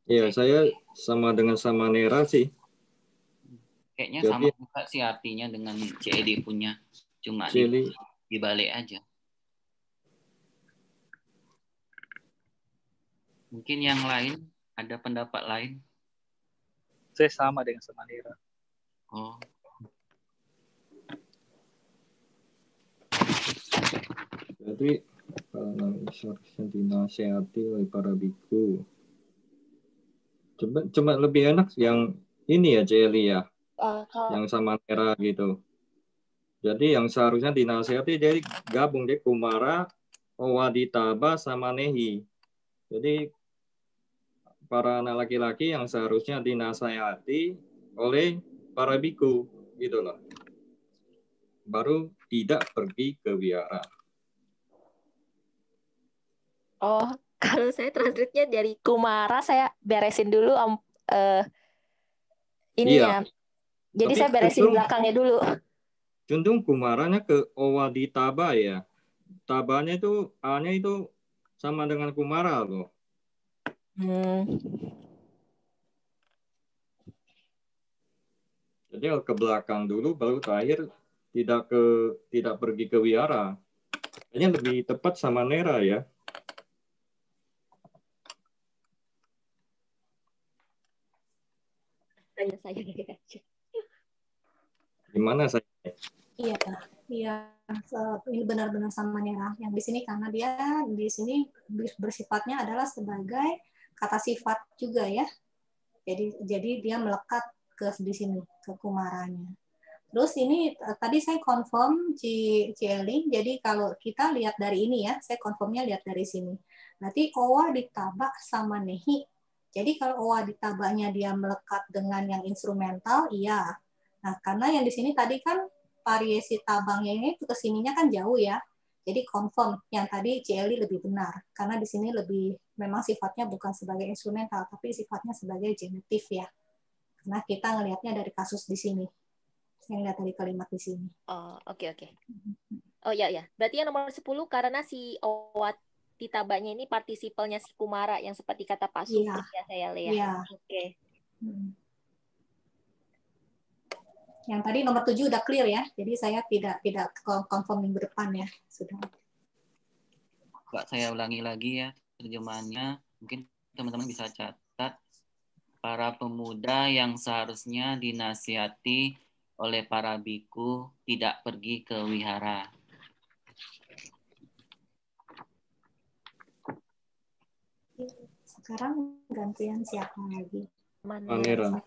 Iya, saya sama dengan Samanera sih. Kayaknya sama juga sih artinya dengan CED punya, cuma dibalik aja. Mungkin yang lain ada pendapat lain? Saya sama dengan Samanera. Oh. Jadi seharusnya dinasehati oleh para biku. Cuma lebih enak yang ini ya, Celi ya. Yang Samanera gitu. Jadi yang seharusnya dinasehati jadi gabung deh Kumara, Owaditaba, Samanehi. Jadi para anak laki-laki yang seharusnya dinasehati oleh para biku gitu loh. Baru tidak pergi ke wihara. Oh, kalau saya translate-nya dari Kumara, saya beresin dulu ininya. Jadi saya beresin belakangnya dulu. Cenderung Kumaranya ke Owaditaba ya. Tabanya itu A-nya itu sama dengan Kumara loh. Jadi ke belakang dulu baru terakhir tidak pergi ke wihara. Kayaknya lebih tepat Samanera ya. Tanya saya aja. Gimana saya? Iya, ini benar-benar Samanera. Yang di sini karena dia di sini bersifatnya adalah sebagai kata sifat juga ya. Jadi dia melekat ke di sini ke Kumaranya. Terus ini tadi saya confirm Cieli. Jadi kalau kita lihat dari ini ya, saya confirmnya lihat dari sini. Berarti Owa ditaba sama Nehi. Jadi kalau Owa ditabanya dia melekat dengan yang instrumental, iya. Nah, karena yang di sini tadi kan variasi tabangnya ini ke sininya kan jauh ya. Jadi confirm yang tadi Cieli lebih benar. Karena di sini lebih memang sifatnya bukan sebagai instrumental, tapi sifatnya sebagai genitif ya. Karena kita ngelihatnya dari kasus di sini. Saya lihat dari kalimat di sini. Oh, oke. Oh ya. Berarti yang nomor 10 karena si Owat ditabanya ini partisipalnya si Kumara yang seperti kata Pak Supri ya saya lihat. Iya. Oke. Yang tadi nomor 7 udah clear ya. Jadi saya tidak confirm minggu depan ya. Sudah. Coba saya ulangi lagi ya terjemahannya. Mungkin teman-teman bisa catat. Para pemuda yang seharusnya dinasihati oleh para biku tidak pergi ke wihara. Sekarang gantian siapa lagi? Manera.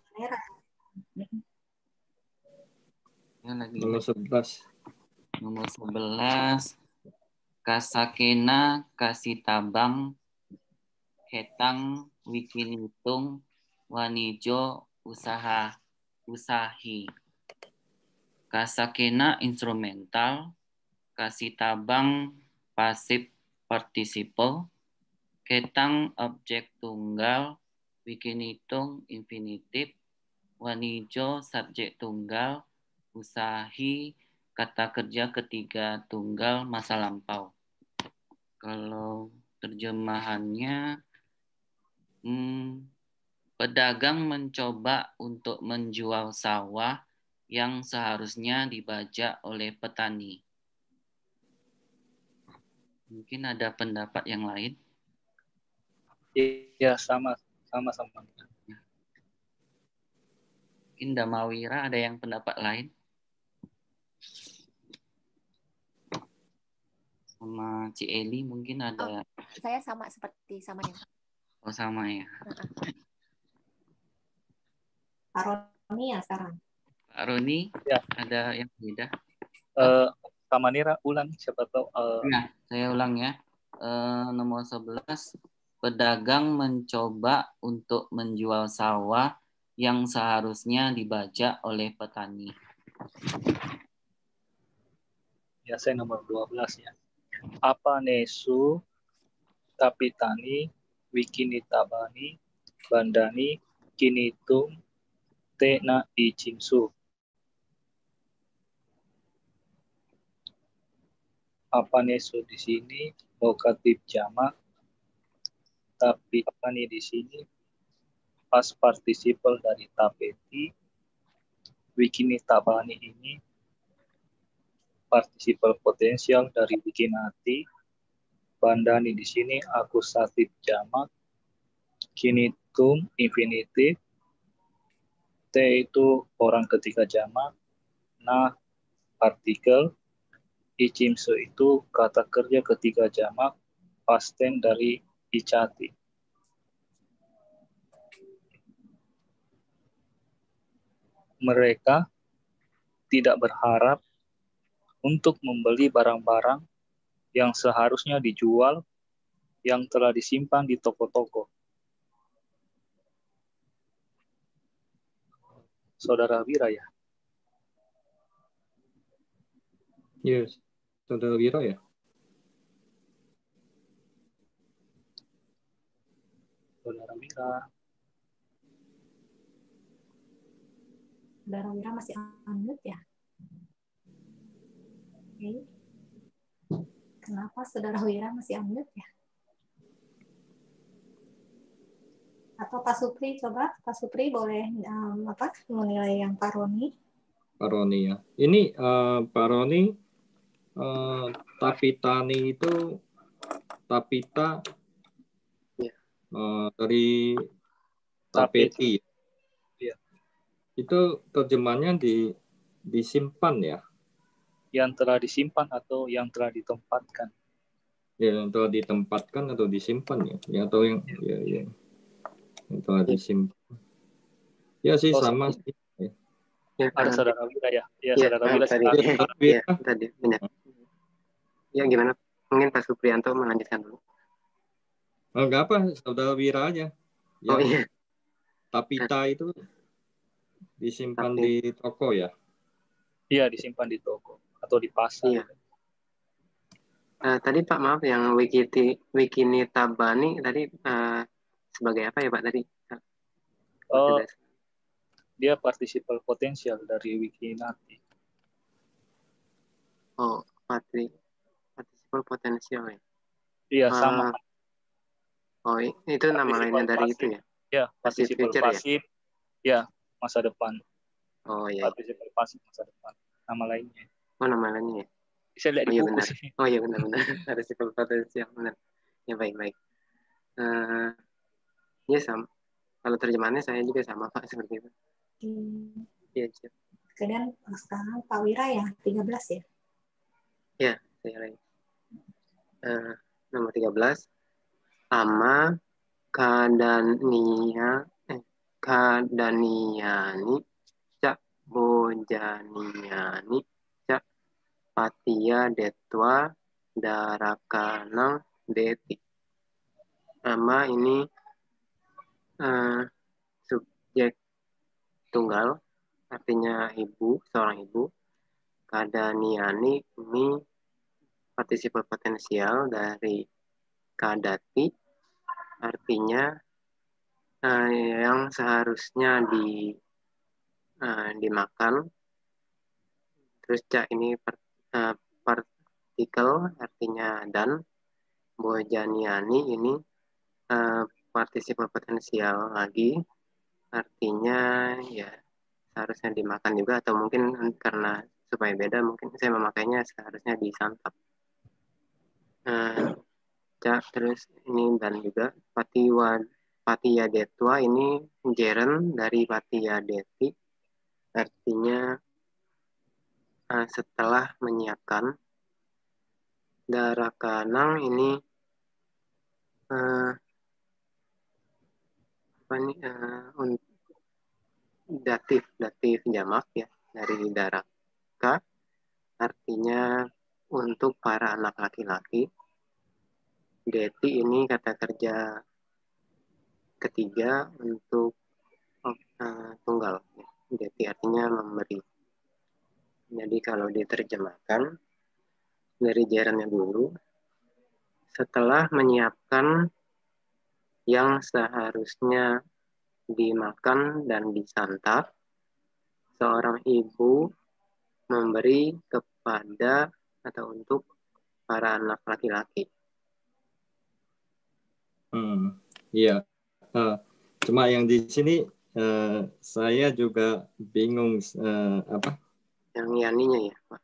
Ya, lagi. Nomor 11. Nomor 11. Kasakena kasih tabang ketang wikinitung wanijo usahi. Kasakena instrumental, kasih tabang pasif participle, ketang objek tunggal, wikinitung infinitif, wanijo subjek tunggal, usahi kata kerja ketiga tunggal masa lampau. Kalau terjemahannya, pedagang mencoba untuk menjual sawah yang seharusnya dibajak oleh petani. Mungkin ada pendapat yang lain? Iya, sama. Mungkin Damawira ada yang pendapat lain? Sama Ci Eli mungkin ada. Saya sama seperti nih. Oh, sama ya. Pak Roni ya sekarang. Pak Roni, ya. Ada yang beda? Sama Nira, ulang siapa tahu. Ya, saya ulang ya. Nomor 11, pedagang mencoba untuk menjual sawah yang seharusnya dibajak oleh petani. Ya, saya nomor 12 ya. Apa nesu kapitani wikinitabani bandani kinitum tena icimsu. Apa nesu di sini lokatif jamak, tapi tapani di sini pas participle dari tapeti. Wikinitabani ini participle potensial dari wikinati. Bandani di sini akusatif jamak, kinitum infinitif, T itu orang ketiga jamak, nah artikel, icimsu itu kata kerja ketiga jamak, past tense dari icati. Mereka tidak berharap untuk membeli barang-barang yang seharusnya dijual yang telah disimpan di toko-toko. Saudara Wira ya? Yes, Saudara Wira ya? Saudara Wira. Saudara Wira masih unmute ya? Oke. Kenapa Saudara Wira masih unmute ya? Atau Pak Supri, coba Pak Supri boleh menilai yang Pak Roni? Pak Roni ya. Ini Pak Roni, tapitani itu tapita dari tapeti. Ya. Itu terjemahannya disimpan ya? Yang telah disimpan atau yang telah ditempatkan? Ya, yang telah ditempatkan atau disimpan ya? Ya atau yang yang telah disimpan. Ya sih sama sih. Ya, ada Saudara Wira ya? Ya, Saudara Wira tadi benar. Ya gimana? Mungkin Pak Supriyanto melanjutkan dulu. Oh, enggak apa, Saudara Wira aja. Ya. Oh iya. Tapita itu disimpan di toko ya? Iya, disimpan di toko atau di pasar. Iya. Tadi Pak maaf yang Wikinitabani tadi sebagai apa ya Pak tadi? Dia participle potensial dari wikinati. Oh, participle potensial ya? Iya, sama. Oh, itu nama lainnya dari pasif, itu ya? Ya, participle pasif. Ya, masa depan. Oh iya. Participle pasif masa depan. Nama lainnya. Oh, nama lainnya ya? Saya lihat Oh di iya buku benar. sih. Oh iya benar-benar. Partisipal potensial benar. Ya baik-baik. Ya sama. Kalau terjemahannya saya juga sama Pak seperti itu. Iya, siap. Kemudian sekarang Pak Wira ya 13 ya. Ya, saya lagi. Nomor 13. Ama kadaniani cak bojaniani cak patia detwa darakanang deti. Ama ini subjek tunggal, artinya ibu, seorang ibu. Kadaniani ini partisipal potensial dari kadati, artinya yang seharusnya dimakan. Terus cak ini partikel, artinya dan. Bojaniani ini partisipal potensial lagi, artinya ya seharusnya dimakan juga, atau mungkin karena supaya beda mungkin saya memakainya seharusnya disantap. Terus ini dan juga Patiya Detwa ini jeren dari Patiya Deti, artinya setelah menyiapkan. Darakanang ini datif jamak ya dari daraka, artinya untuk para anak laki-laki. Deti ini kata kerja ketiga untuk tunggal. Deti artinya memberi. Jadi kalau diterjemahkan dari jerannya dulu, setelah menyiapkan yang seharusnya dimakan dan disantap, seorang ibu memberi kepada atau untuk para anak laki-laki. Iya. Cuma yang di sini saya juga bingung apa? Yang yaninya ya, Pak.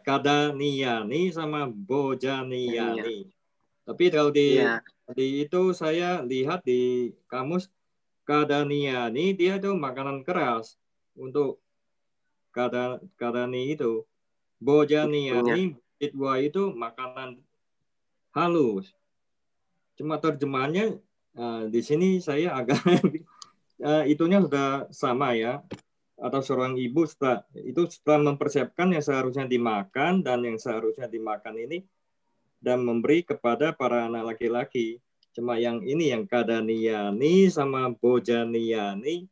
Kadaniani sama bojaniani. Tapi kalau di itu saya lihat di kamus kadaniani dia itu makanan keras untuk kadani itu. Bojaniani itu makanan halus. Cuma terjemahannya di sini saya agak itunya sudah sama ya. Atau seorang ibu setelah mempersiapkan yang seharusnya dimakan dan yang seharusnya dimakan ini dan memberi kepada para anak laki-laki. Cuma yang ini yang kadaniani sama bojaniani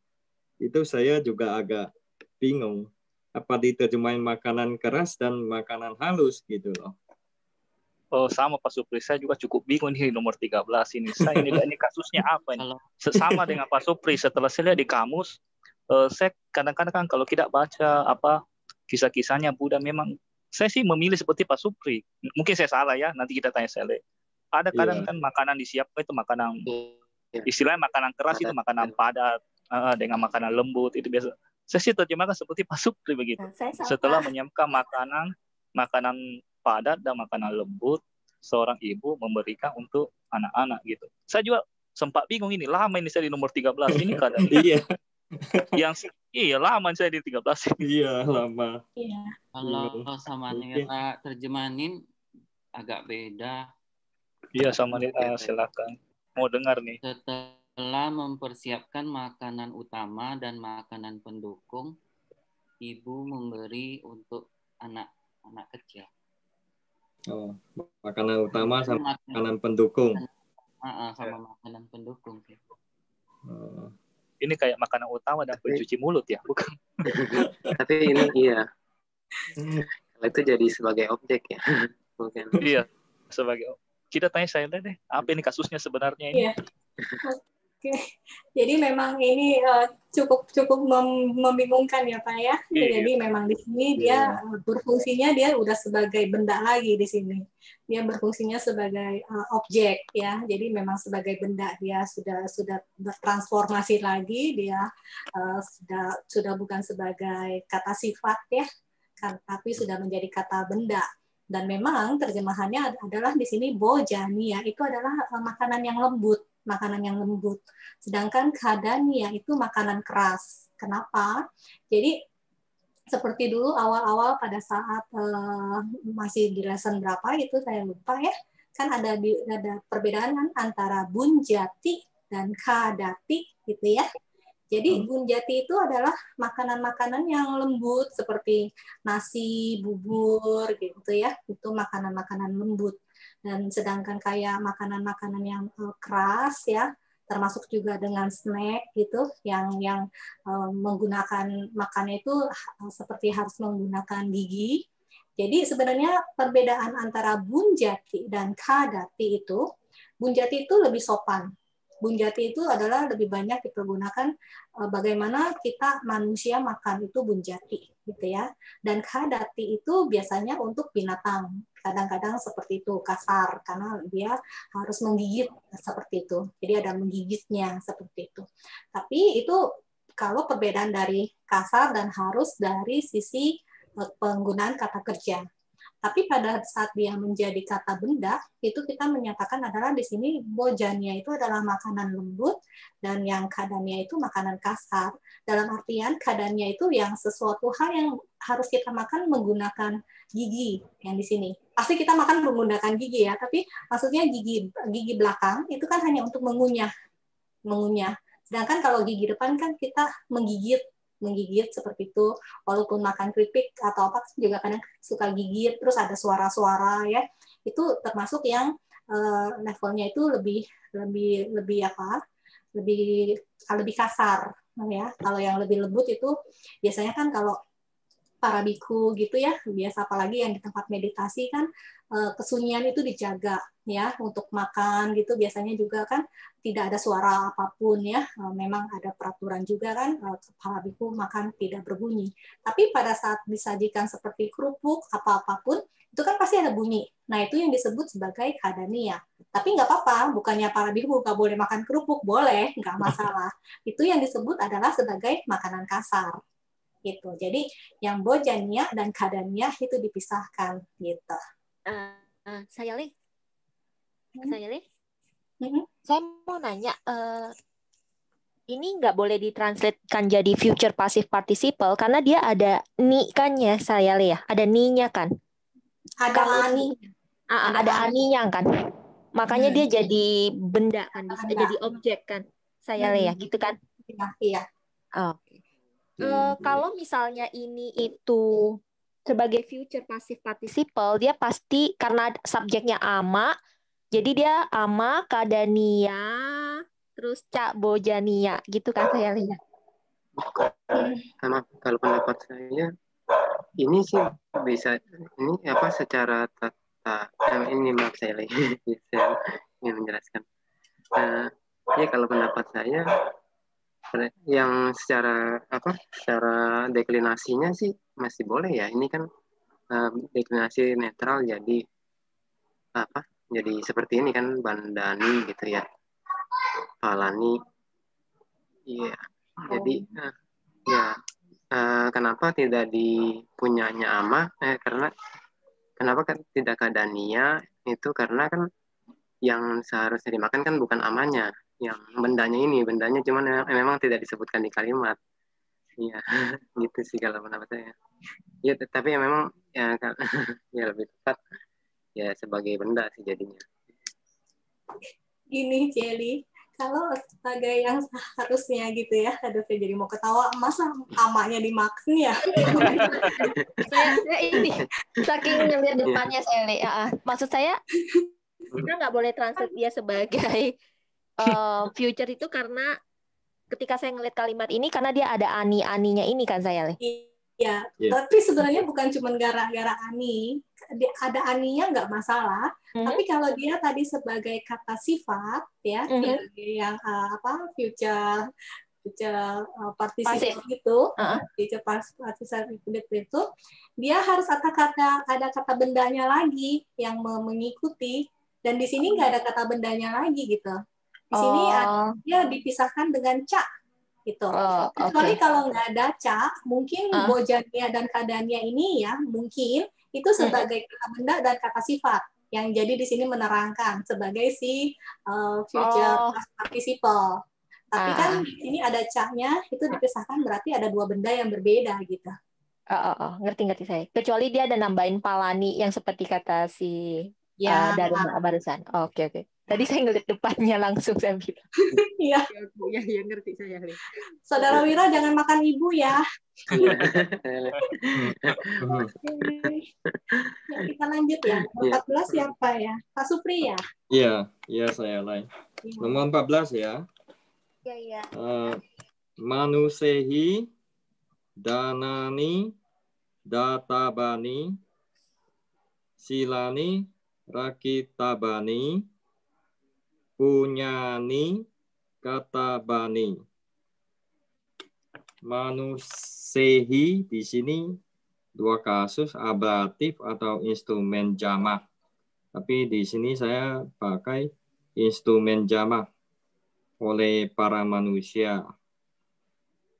itu saya juga agak bingung. Apa diterjemahin makanan keras dan makanan halus gitu loh. Oh, sama Pak Supri, saya juga cukup bingung nih nomor 13 ini. Saya ini kasusnya apa ini? Sama dengan Pak Supri, setelah saya lihat di kamus, saya kadang-kadang kan kalau tidak baca kisah-kisahnya Buddha, memang saya sih memilih seperti Pak Supri. Mungkin saya salah ya, nanti kita tanya Sele. Ada kadang kan makanan disiapkan itu makanan, istilahnya makanan keras itu makanan padat, dengan makanan lembut, itu biasa. Saya sih terjemahkan seperti Pak Supri begitu. Setelah menyiapkan makanan padat dan makanan lembut, seorang ibu memberikan untuk anak-anak gitu. Saya juga sempat bingung ini, lama ini saya di nomor 13 ini kadang. Iya. Lama saya di 13. Iya, lama. Iya. Kalau sama Nera terjemahin agak beda. Iya, sama Nera, silakan. Mau dengar nih. Setelah mempersiapkan makanan utama dan makanan pendukung, ibu memberi untuk anak-anak kecil. Oh, makanan utama sama makanan pendukung. Sama makanan pendukung. Ini kayak makanan utama dan pencuci mulut ya, bukan? Tapi ini iya. Kalau itu jadi sebagai objek ya, bukan? Iya, sebagai. Kita tanya saya deh, apa ini kasusnya sebenarnya ini? Iya. Oke, jadi memang ini cukup membingungkan ya Pak ya. Jadi memang di sini dia berfungsinya dia udah sebagai benda lagi di sini. Dia berfungsinya sebagai objek ya. Jadi memang sebagai benda dia sudah bertransformasi lagi, dia sudah bukan sebagai kata sifat ya, tapi sudah menjadi kata benda. Dan memang terjemahannya adalah di sini bojania, itu adalah makanan yang lembut, makanan yang lembut. Sedangkan kadania itu makanan keras. Kenapa? Jadi seperti dulu awal-awal pada saat masih di lesson berapa itu saya lupa ya, kan ada perbedaan kan antara bunjati dan kadati gitu ya. Jadi bunjati itu adalah makanan-makanan yang lembut seperti nasi, bubur gitu ya. Itu makanan-makanan lembut. Dan sedangkan kayak makanan-makanan yang keras ya, termasuk juga dengan snack gitu yang menggunakan makannya itu seperti harus menggunakan gigi. Jadi sebenarnya perbedaan antara bunjati dan kadati itu, bunjati itu lebih sopan. Bunjati itu adalah lebih banyak dipergunakan bagaimana kita manusia makan itu bunjati gitu ya. Dan kadati itu biasanya untuk binatang. Kadang-kadang seperti itu kasar karena dia harus menggigit seperti itu. Jadi ada menggigitnya seperti itu. Tapi itu kalau perbedaan dari kasar dan harus dari sisi penggunaan kata kerja. Tapi pada saat dia menjadi kata benda, itu kita menyatakan adalah di sini bojania itu adalah makanan lembut dan yang kadania itu makanan kasar. Dalam artian kadania itu yang sesuatu hal yang harus kita makan menggunakan gigi yang di sini. Pasti kita makan menggunakan gigi ya, tapi maksudnya gigi belakang itu kan hanya untuk mengunyah. Sedangkan kalau gigi depan kan kita menggigit seperti itu, walaupun makan keripik atau apa juga kadang suka gigit, terus ada suara-suara ya, itu termasuk yang levelnya itu lebih kasar ya. Kalau yang lebih lembut itu biasanya kan kalau para biku gitu ya, biasa apalagi yang di tempat meditasi kan kesunyian itu dijaga ya, untuk makan gitu biasanya juga kan tidak ada suara apapun ya, memang ada peraturan juga kan para biku makan tidak berbunyi. Tapi pada saat disajikan seperti kerupuk apapun itu kan pasti ada bunyi. Nah itu yang disebut sebagai kadania. Tapi nggak apa-apa, bukannya para biku nggak boleh makan kerupuk, boleh, nggak masalah. Itu yang disebut adalah sebagai makanan kasar. Gitu. Jadi yang bojania dan kadania itu dipisahkan gitu. Saya mau nanya, ini nggak boleh ditranslatekan jadi future passive participle karena dia ada ni kan ya, saya ya, ada ni-nya kan? Ada ani. Ada aninya kan? Makanya dia jadi benda kan, jadi objek kan, saya ya, gitu kan? Iya. Oke. Kalau misalnya ini itu sebagai future passive participle, dia pasti karena subjeknya ama, jadi dia ama, kadania, terus cak bojania, gitu kan saya lihat. Karena kalau pendapat saya ini sih bisa ini apa secara tata ini maaf saya ingin menjelaskan. Ya kalau pendapat saya yang secara deklinasinya sih masih boleh ya. Ini kan deklinasi netral jadi seperti ini kan bandani gitu ya, palani. Iya. Jadi kenapa tidak dipunyanya ama? Karena kenapa kan tidak kadania? Itu karena kan yang seharusnya dimakan kan bukan amanya, yang bendanya cuman memang tidak disebutkan di kalimat. Iya, gitu sih kalau pendapat saya. Ya, tapi ya memang ya lebih tepat ya sebagai benda sih jadinya. Gini, Jelly, kalau sebagai yang harusnya gitu ya, aduh saya jadi mau ketawa, masa amanya dimakan ya? saya ini saking ngeliat depannya saya, maksud saya kita nggak boleh translate dia sebagai future itu karena ketika saya ngeliat kalimat ini karena dia ada ani-aninya ini kan saya Iya, tapi sebenarnya bukan cuma gara-gara ani, ada aninya nggak masalah. Tapi kalau dia tadi sebagai kata sifat ya, yang future participle itu, future participle itu, dia harus ada kata bendanya lagi yang mengikuti. Dan di sini nggak ada kata bendanya lagi gitu. Di sini dia dipisahkan dengan ca gitu. Kecuali kalau nggak ada ca, mungkin bojania dan kadania ini ya mungkin itu sebagai kata benda dan kata sifat yang jadi di sini menerangkan sebagai si future past participle. Tapi kan di sini ada ca-nya, itu dipisahkan berarti ada dua benda yang berbeda gitu. Ngerti saya. Kecuali dia ada nambahin palani yang seperti kata si dari barusan. Oke. Tadi saya ngeliat depannya langsung saya bilang. Iya. Iya, ngerti saya. Saudara Wira jangan makan ibu ya. Ya, kita lanjut ya. Nomor 14 siapa ya? Pak Supri ya? Iya saya lain. Nomor 14 ya. Iya. Manusehi, danani, databani, silani, rakitabani, punyani, katabani. Manusehi di sini dua kasus ablatif atau instrumen jamak. Tapi di sini saya pakai instrumen jamak oleh para manusia.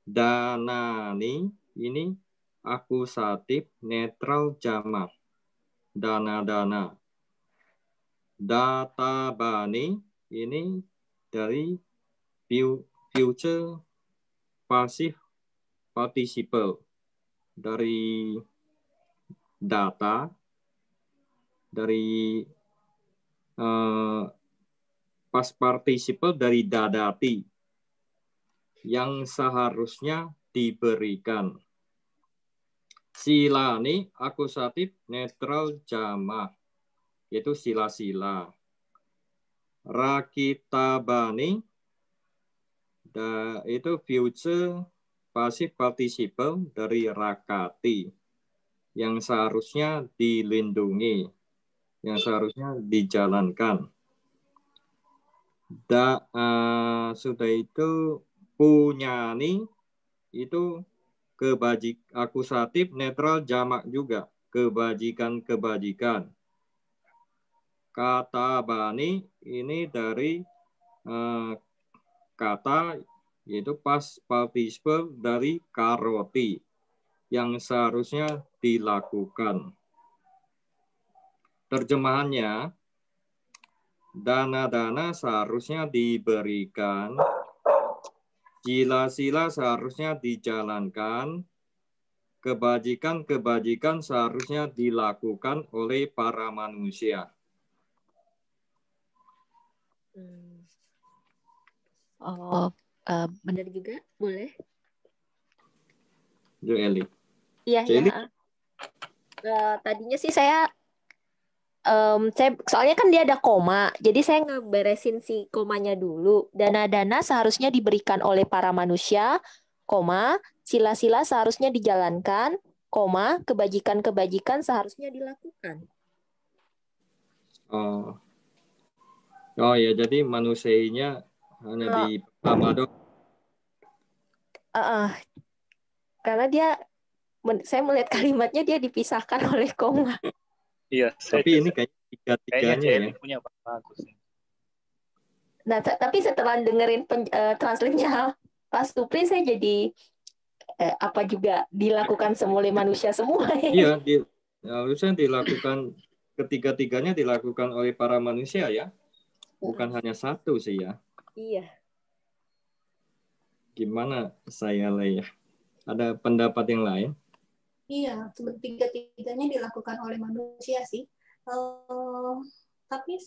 Danani ini akusatif netral jamak. Dana-dana. Databani ini dari future passive participle. Dari data, dari past participle dari dadati yang seharusnya diberikan. Silani akusatif netral jamak, yaitu sila-sila. Rakitabani itu future passive participle dari rakati yang seharusnya dilindungi, yang seharusnya dijalankan. Sudah itu punyani itu akusatif netral jamak juga, kebajikan. Katabani ini dari kata yaitu past participle dari karoti yang seharusnya dilakukan. Terjemahannya, dana-dana seharusnya diberikan, sila-sila seharusnya dijalankan, kebajikan seharusnya dilakukan oleh para manusia. Benar juga, boleh? Jo Eli. Iya. Tadinya sih saya soalnya kan dia ada koma, jadi saya ngeberesin si komanya dulu. Dana-dana seharusnya diberikan oleh para manusia, koma, sila-sila seharusnya dijalankan, koma, kebajikan seharusnya dilakukan. Oh ya, jadi manusianya hanya di pertama dong. Karena saya melihat kalimatnya dia dipisahkan oleh koma. Iya, tapi ini kayak tiga-tiganya ya. Punya bagus. Nah, tapi setelah dengerin translate-nya Pak Supri, saya jadi apa juga dilakukan oleh manusia semua. Iya, harusnya dilakukan, ketiga-tiganya dilakukan oleh para manusia ya. Bukan hanya satu sih ya. Iya. Gimana saya ya? Ada pendapat yang lain? Iya, tiga-tiganya dilakukan oleh manusia sih. Tapi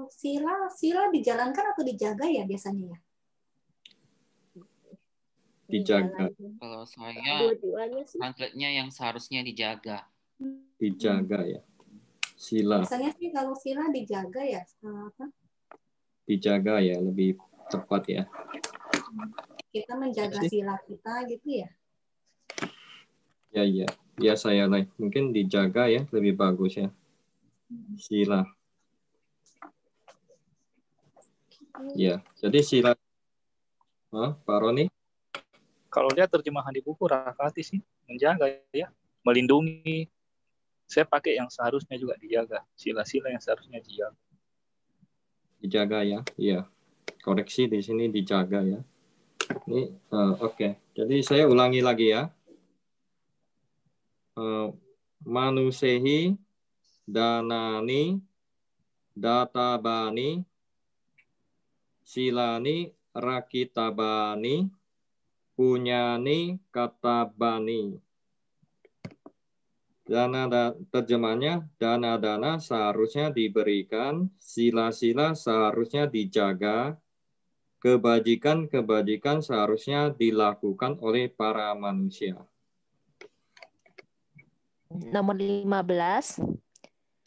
sila dijalankan atau dijaga ya biasanya ya? Dijaga. Kalau saya translate-nya yang seharusnya dijaga. Dijaga ya. Sila. Biasanya sih kalau sila dijaga ya. Dijaga ya, lebih tepat ya. Kita menjaga sila kita gitu ya. Ya saya mungkin dijaga ya, lebih bagus ya. Sila. Ya, jadi sila. Pak Roni? Kalau lihat terjemahan di buku rakati sih menjaga ya, melindungi. Saya pakai yang seharusnya juga dijaga, sila-sila yang seharusnya dijaga. Dijaga ya, iya. Koreksi di sini dijaga ya. Ini oke. Jadi saya ulangi lagi ya. manusehi, danani, databani, silani, rakitabani, punyani, katabani. Terjemahnya, dana-dana seharusnya diberikan, sila-sila seharusnya dijaga, kebajikan-kebajikan seharusnya dilakukan oleh para manusia. Nomor 15.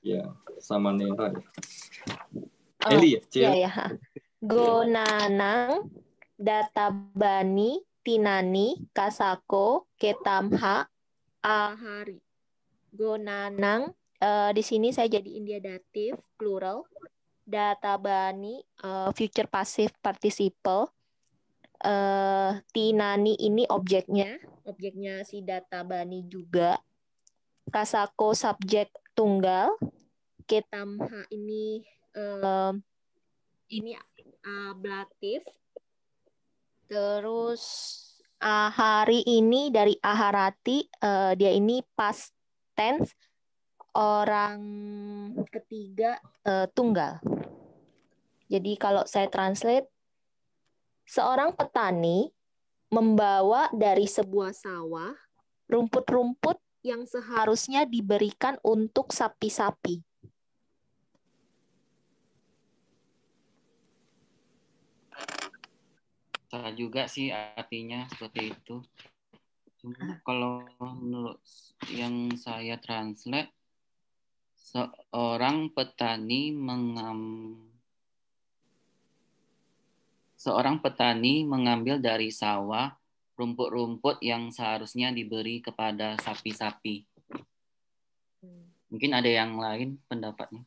Ya, sama Nera. Eli ya? Iya, ya. Gonanang, databani, tinani, kasako, ketamha, ahari. Gonanang, di sini saya jadi India datif, plural. Databani, future passive participle. Tinani ini objeknya si databani juga. Kasako subjek tunggal. Ketamha ini ablatif. Terus ahari ini dari aharati, dia ini past tense, orang ketiga tunggal. Jadi kalau saya translate, seorang petani membawa dari sebuah sawah rumput-rumput yang seharusnya diberikan untuk sapi-sapi. Salah juga sih artinya seperti itu. Cuma kalau menurut yang saya translate, seorang petani mengambil dari sawah rumput-rumput yang seharusnya diberi kepada sapi-sapi. Mungkin ada yang lain pendapatnya.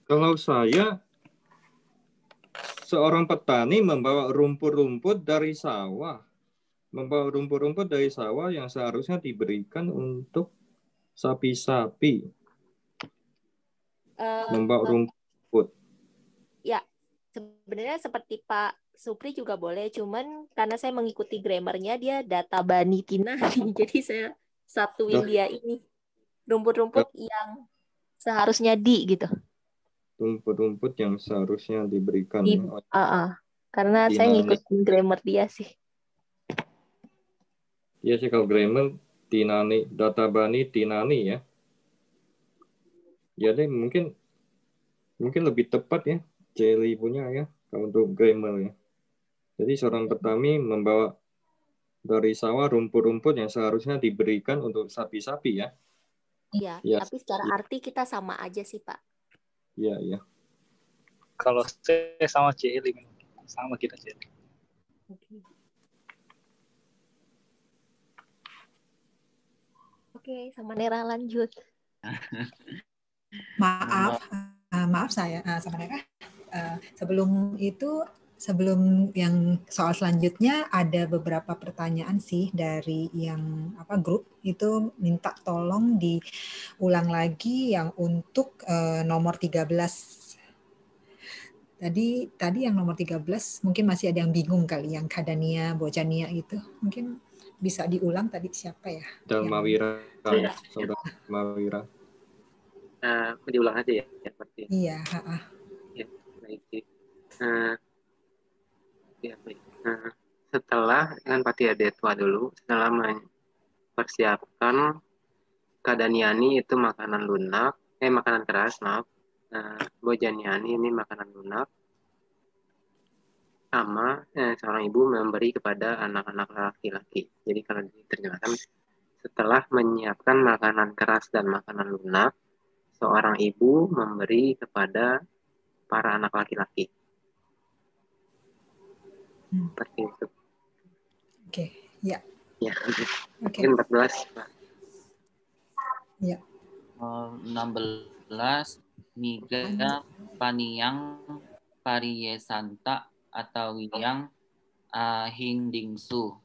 Kalau saya, seorang petani membawa rumput-rumput dari sawah. Membawa rumput-rumput dari sawah yang seharusnya diberikan untuk sapi-sapi. Membawa rumput. Ya, sebenarnya seperti Pak Supri juga boleh, cuman karena saya mengikuti grammarnya dia databani tinani, jadi saya satuin dia ini. Rumput-rumput yang seharusnya gitu. Rumput-rumput yang seharusnya diberikan. Karena saya ngikutin grammar dia sih. Iya sih, kalau grammar tinani, databani tinani ya. Jadi mungkin lebih tepat ya Jelly punya ya kalau untuk grammar ya. Jadi seorang petani membawa dari sawah rumput-rumput yang seharusnya diberikan untuk sapi-sapi ya. Iya, tapi secara arti kita sama aja sih Pak. Iya, iya. Kalau saya sama Jelly, sama kita Jelly. Oke, sama Nera lanjut. Maaf saya sama Nera. Sebelum yang soal selanjutnya ada beberapa pertanyaan sih dari yang grup itu minta tolong diulang lagi yang untuk nomor 13. Tadi yang nomor 13 mungkin masih ada yang bingung kali yang Kadania, Bojania itu. Mungkin bisa diulang tadi siapa ya? Mawira. Saudara Mawira. Diulang aja ya seperti. Iya, Ya, baik. Baik. Setelah dengan Patia Detwa dulu, setelah mempersiapkan Kadaniani itu makanan lunak, makanan keras, maaf. Bojaniani ini makanan lunak. Sama seorang ibu memberi kepada anak-anak laki-laki. Jadi kalau diterjemahkan, setelah menyiapkan makanan keras dan makanan lunak, seorang ibu memberi kepada para anak laki-laki. Seperti itu. Oke, ya. Ya. Oke. 14, Pak. Ya. 16 Miga Paniang Pariyesanta atau yang Hingdingsu.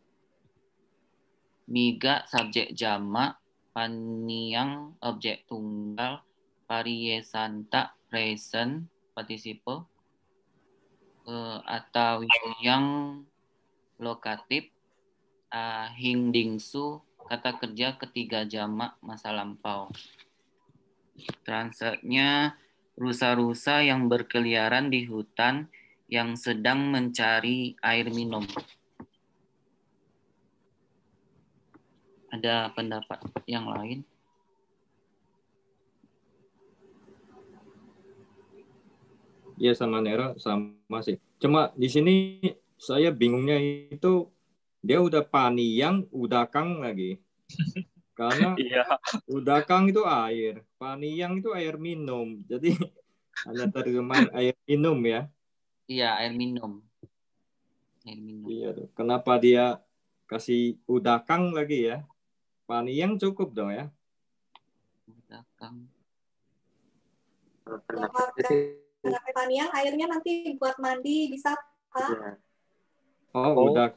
Miga subjek jamak, Paniang objek tunggal, Pariyesanta present participle, atau yang lokatif, hingdingsu, kata kerja ketiga jamak masa lampau. Translate-nya rusa-rusa yang berkeliaran di hutan yang sedang mencari air minum. Ada pendapat yang lain? Ya sama Nera sama sih. Cuma di sini saya bingungnya itu dia udah paniyang, udakang lagi. Karena Iya. udakang itu air, paniyang itu air minum. Jadi hanya terjemahan air minum ya. Iya, air minum. Air minum. Iya tuh. Kenapa dia kasih udakang lagi ya? Paniyang cukup dong ya. Udakang. Kalau paniyang airnya nanti buat mandi bisa Pak? Ya. Oh, udah.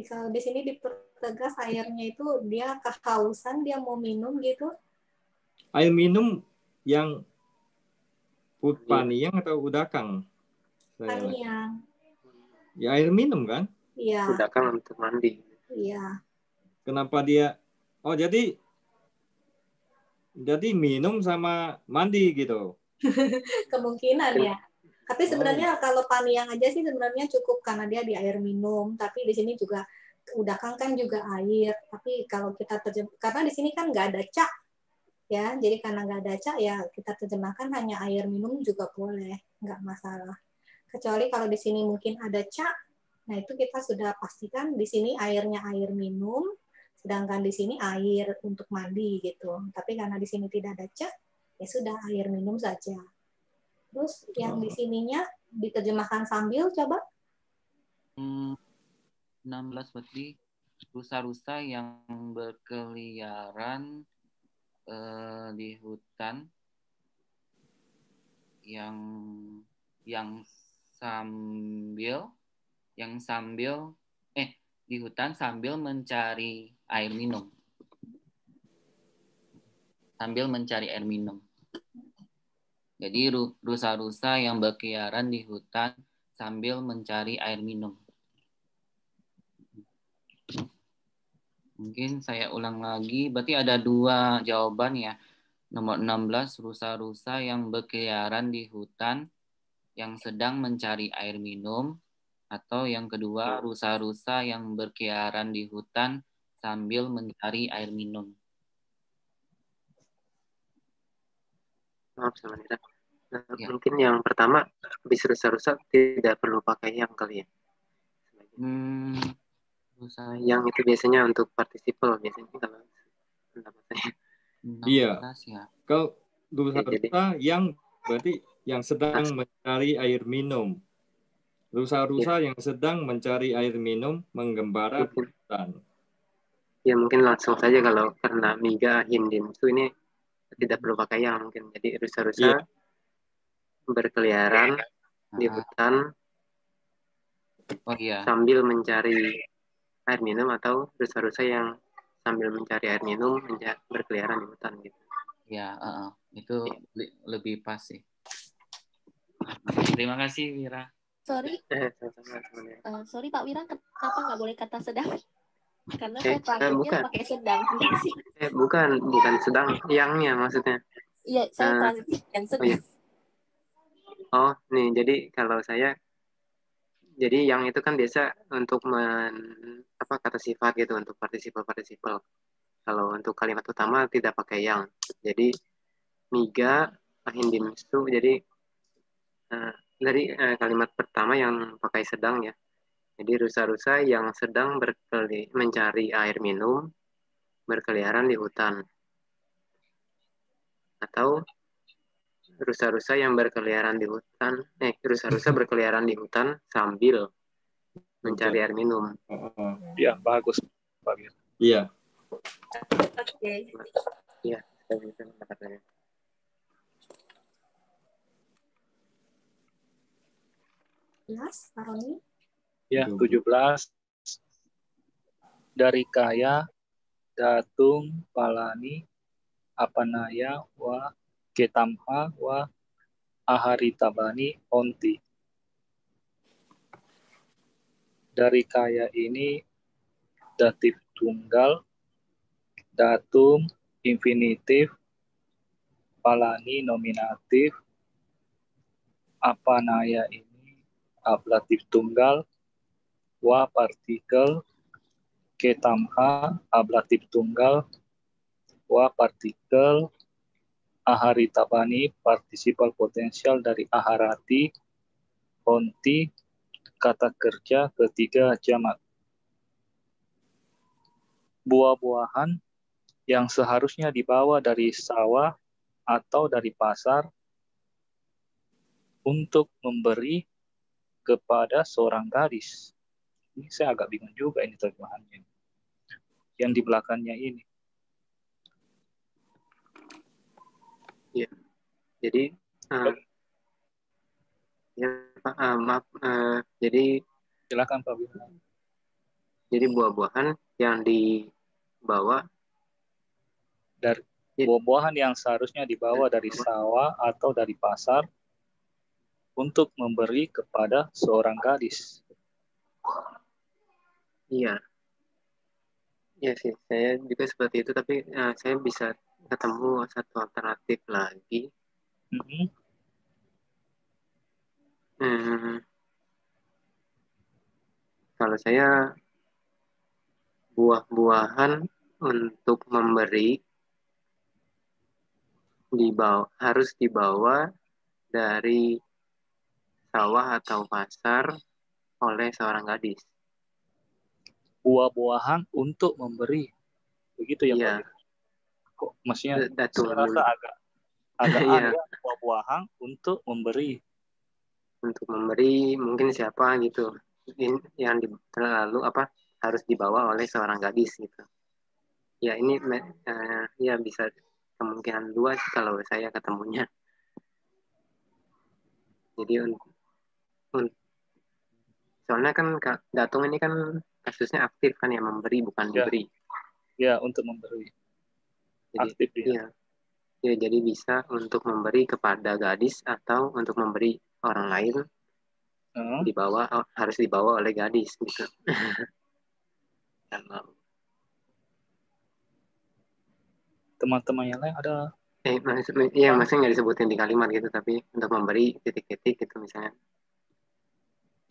Kalau di sini dipertegas airnya itu dia kehausan, dia mau minum gitu. Air minum yang paniyang atau udakang? Paniyang. Ya air minum kan? Iya. Udakang untuk mandi. Iya. Kenapa dia? Oh jadi minum sama mandi gitu. Kemungkinan ya. Tapi sebenarnya kalau paniyang aja sih sebenarnya cukup karena dia di air minum. Tapi di sini juga udakang kan juga air. Tapi kalau kita karena di sini kan nggak ada ca, ya. Jadi karena nggak ada ca ya kita terjemahkan hanya air minum juga boleh, nggak masalah. Kecuali kalau di sini mungkin ada ca, nah itu kita sudah pastikan di sini airnya air minum, sedangkan di sini air untuk mandi gitu. Tapi karena di sini tidak ada ca, ya sudah air minum saja. Terus yang di sininya diterjemahkan sambil coba. 16 berarti rusa-rusa yang berkeliaran di hutan yang sambil di hutan sambil mencari air minum. Sambil mencari air minum. Jadi rusa-rusa yang berkeliaran di hutan sambil mencari air minum. Mungkin saya ulang lagi. Berarti ada 2 jawaban ya. Nomor 16, rusa-rusa yang berkeliaran di hutan yang sedang mencari air minum. Atau yang kedua, rusa-rusa yang berkeliaran di hutan sambil mencari air minum. Maaf sama Nira. Ya. Mungkin yang pertama, habis rusa-rusa tidak perlu pakai yang kali ya. Yang itu biasanya untuk participle biasanya kalau pendapat saya. Iya. Kalau rusa-rusa yang berarti yang sedang mencari air minum. Rusa-rusa yang sedang mencari air minum menggembara di hutan. Ya mungkin langsung saja kalau karena miga hindin itu ini tidak perlu pakai yang mungkin. Jadi rusa-rusa berkeliaran di hutan sambil mencari air minum atau rusa-rusa yang sambil mencari air minum berkeliaran di hutan gitu. Ya, itu lebih pas sih. Terima kasih Wira. Sorry. Sorry Pak Wira, kenapa nggak boleh kata sedang? Karena saya transitnya pakai sedang. Bukan sedang, yangnya maksudnya. Iya, saya transitkan sedang. Oh, nih jadi kalau saya jadi yang itu kan biasa untuk kata sifat gitu untuk partisiple. Kalau untuk kalimat utama tidak pakai yang. Jadi miga ahindimsu jadi dari kalimat pertama yang pakai sedang ya. Jadi rusa-rusa yang sedang mencari air minum berkeliaran di hutan. Atau rusa-rusa yang berkeliaran di hutan, rusa-rusa berkeliaran di hutan sambil mencari air minum. Ya, bagus Pak Wira. Iya. Oke. Iya, saya bisa mendapatkannya. Pak Roni? Ya, 17. Dari kaya, datung, palani, apanaya, wa, ketampa, wa, aharitabani, onti. Dari kaya ini datif tunggal, datum, infinitif, palani nominatif, apanaya ini ablatif tunggal, wa partikel, ketamha ablatif tunggal, wa partikel, aharitabani partisipal potensial dari aharati, honti, kata kerja ketiga jamak. Buah-buahan yang seharusnya dibawa dari sawah atau dari pasar untuk memberi kepada seorang gadis. Ini saya agak bingung juga ini terjemahannya. Yang di belakangnya ini. Ya, jadi ya Pak, maaf, jadi Silakan Pak Bima. Jadi buah-buahan yang dibawa Dari buah-buahan yang seharusnya dibawa dari sawah atau dari pasar untuk memberi kepada seorang gadis. Iya. Iya sih, saya juga seperti itu, tapi saya bisa ketemu satu alternatif lagi. Kalau saya buah-buahan untuk memberi harus dibawa dari sawah atau pasar oleh seorang gadis. Buah-buahan untuk memberi, begitu ya Iya. Pak? Kok maksudnya Datum. saya rasa agak Iya. aneh buah-buahan untuk memberi. Untuk memberi mungkin siapa gitu yang terlalu harus dibawa oleh seorang gadis gitu. Ya ini ya bisa kemungkinan dua sih kalau saya ketemunya. Jadi soalnya kan datung ini kan kasusnya aktif kan ya, memberi bukan diberi. Ya, untuk memberi. Jadi, aktif dia. Ya, jadi bisa untuk memberi kepada gadis atau untuk memberi orang lain harus dibawa oleh gadis gitu. Teman-teman yang lain ada? Maksudnya nggak disebutin di kalimat gitu, tapi untuk memberi titik-titik gitu misalnya.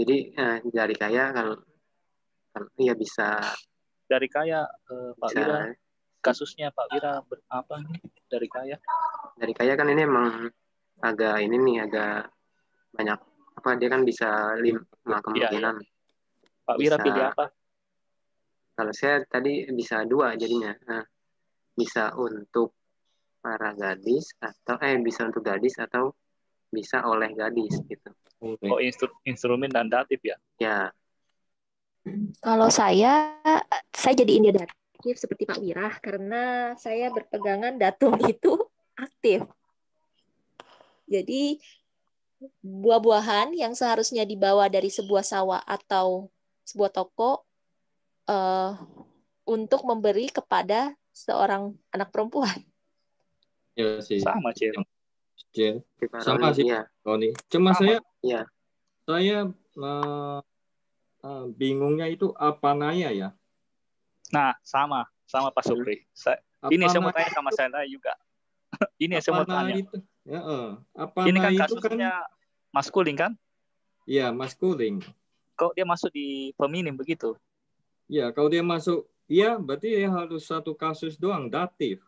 Jadi dari kaya kalau ya bisa. Dari kaya Pak Wira, kasusnya Pak Wira apa nih dari kaya? Dari kaya kan ini emang agak banyak dia kan bisa 5 kemungkinan. Ya. Pak Wira pilih apa? Kalau saya tadi bisa 2 jadinya. Bisa untuk para gadis atau bisa untuk gadis atau bisa oleh gadis gitu. Oh, instrumen dan datif ya? Ya. Kalau saya jadiin dia datif seperti Pak Wira karena saya berpegangan datum itu aktif. Jadi buah-buahan yang seharusnya dibawa dari sebuah sawah atau sebuah toko untuk memberi kepada seorang anak perempuan. Ya sih. Sama Cil. Sama sih Roni. Cuma saya bingungnya itu apa naya ya? Nah, sama Pak Supri. Ini saya mau tanya sama saya juga. Ini yang saya mau tanya. Ini kan kasusnya maskulin kan? Iya, maskulin. Kok dia masuk di feminim begitu? Ya, kalau dia masuk, ya berarti dia harus satu kasus doang, datif.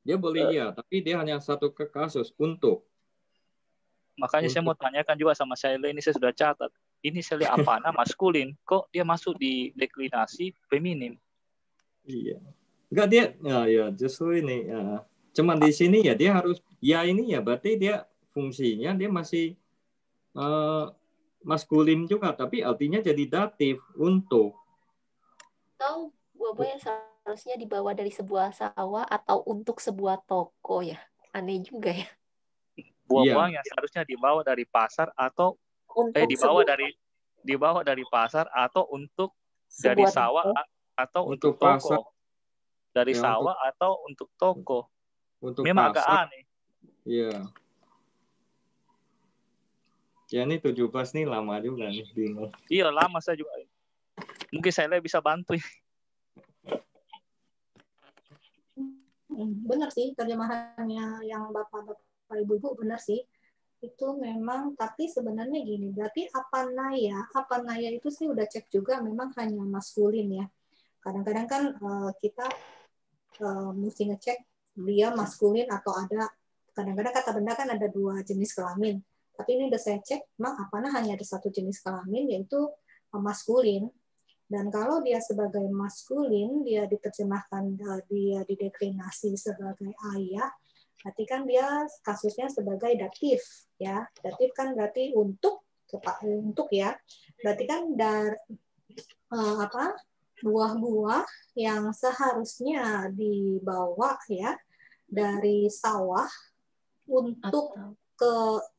Dia boleh tapi dia hanya satu kasus untuk. Makanya saya mau tanyakan juga sama saya, ini saya sudah catat. Ini saya lihat apa maskulin, kok dia masuk di deklinasi feminim? Iya. Enggak dia, ya justru ini. Cuman di sini ya dia harus, ini ya berarti dia fungsinya dia masih maskulin juga, tapi artinya jadi datif untuk. Atau buah-buah yang seharusnya dibawa dari sebuah sawah atau untuk sebuah toko ya. Aneh juga ya. Buah-buah yang seharusnya dibawa dari pasar atau dibawa dari pasar atau untuk dari sawah atau untuk toko. Dari sawah atau untuk toko. Untuk memang pasar. Agak aneh. Iya. Ya ini 17 nih lama juga nih, bingung. Iya, lama saya juga. Mungkin saya bisa bantu. Benar sih, terjemahannya yang Bapak Ibu benar sih. Itu memang, tapi sebenarnya gini, berarti apa naya itu sih udah cek juga memang hanya maskulin ya. Kadang-kadang kan kita mesti ngecek dia maskulin atau ada, kadang-kadang kata benda kan ada 2 jenis kelamin. Tapi ini udah saya cek, memang apana hanya ada 1 jenis kelamin, yaitu maskulin. Dan kalau dia sebagai maskulin, dia diterjemahkan, dia dideklinasi sebagai ayah, berarti kan dia kasusnya sebagai datif, ya. Datif kan berarti untuk ya. Berarti kan buah-buah yang seharusnya dibawa ya dari sawah untuk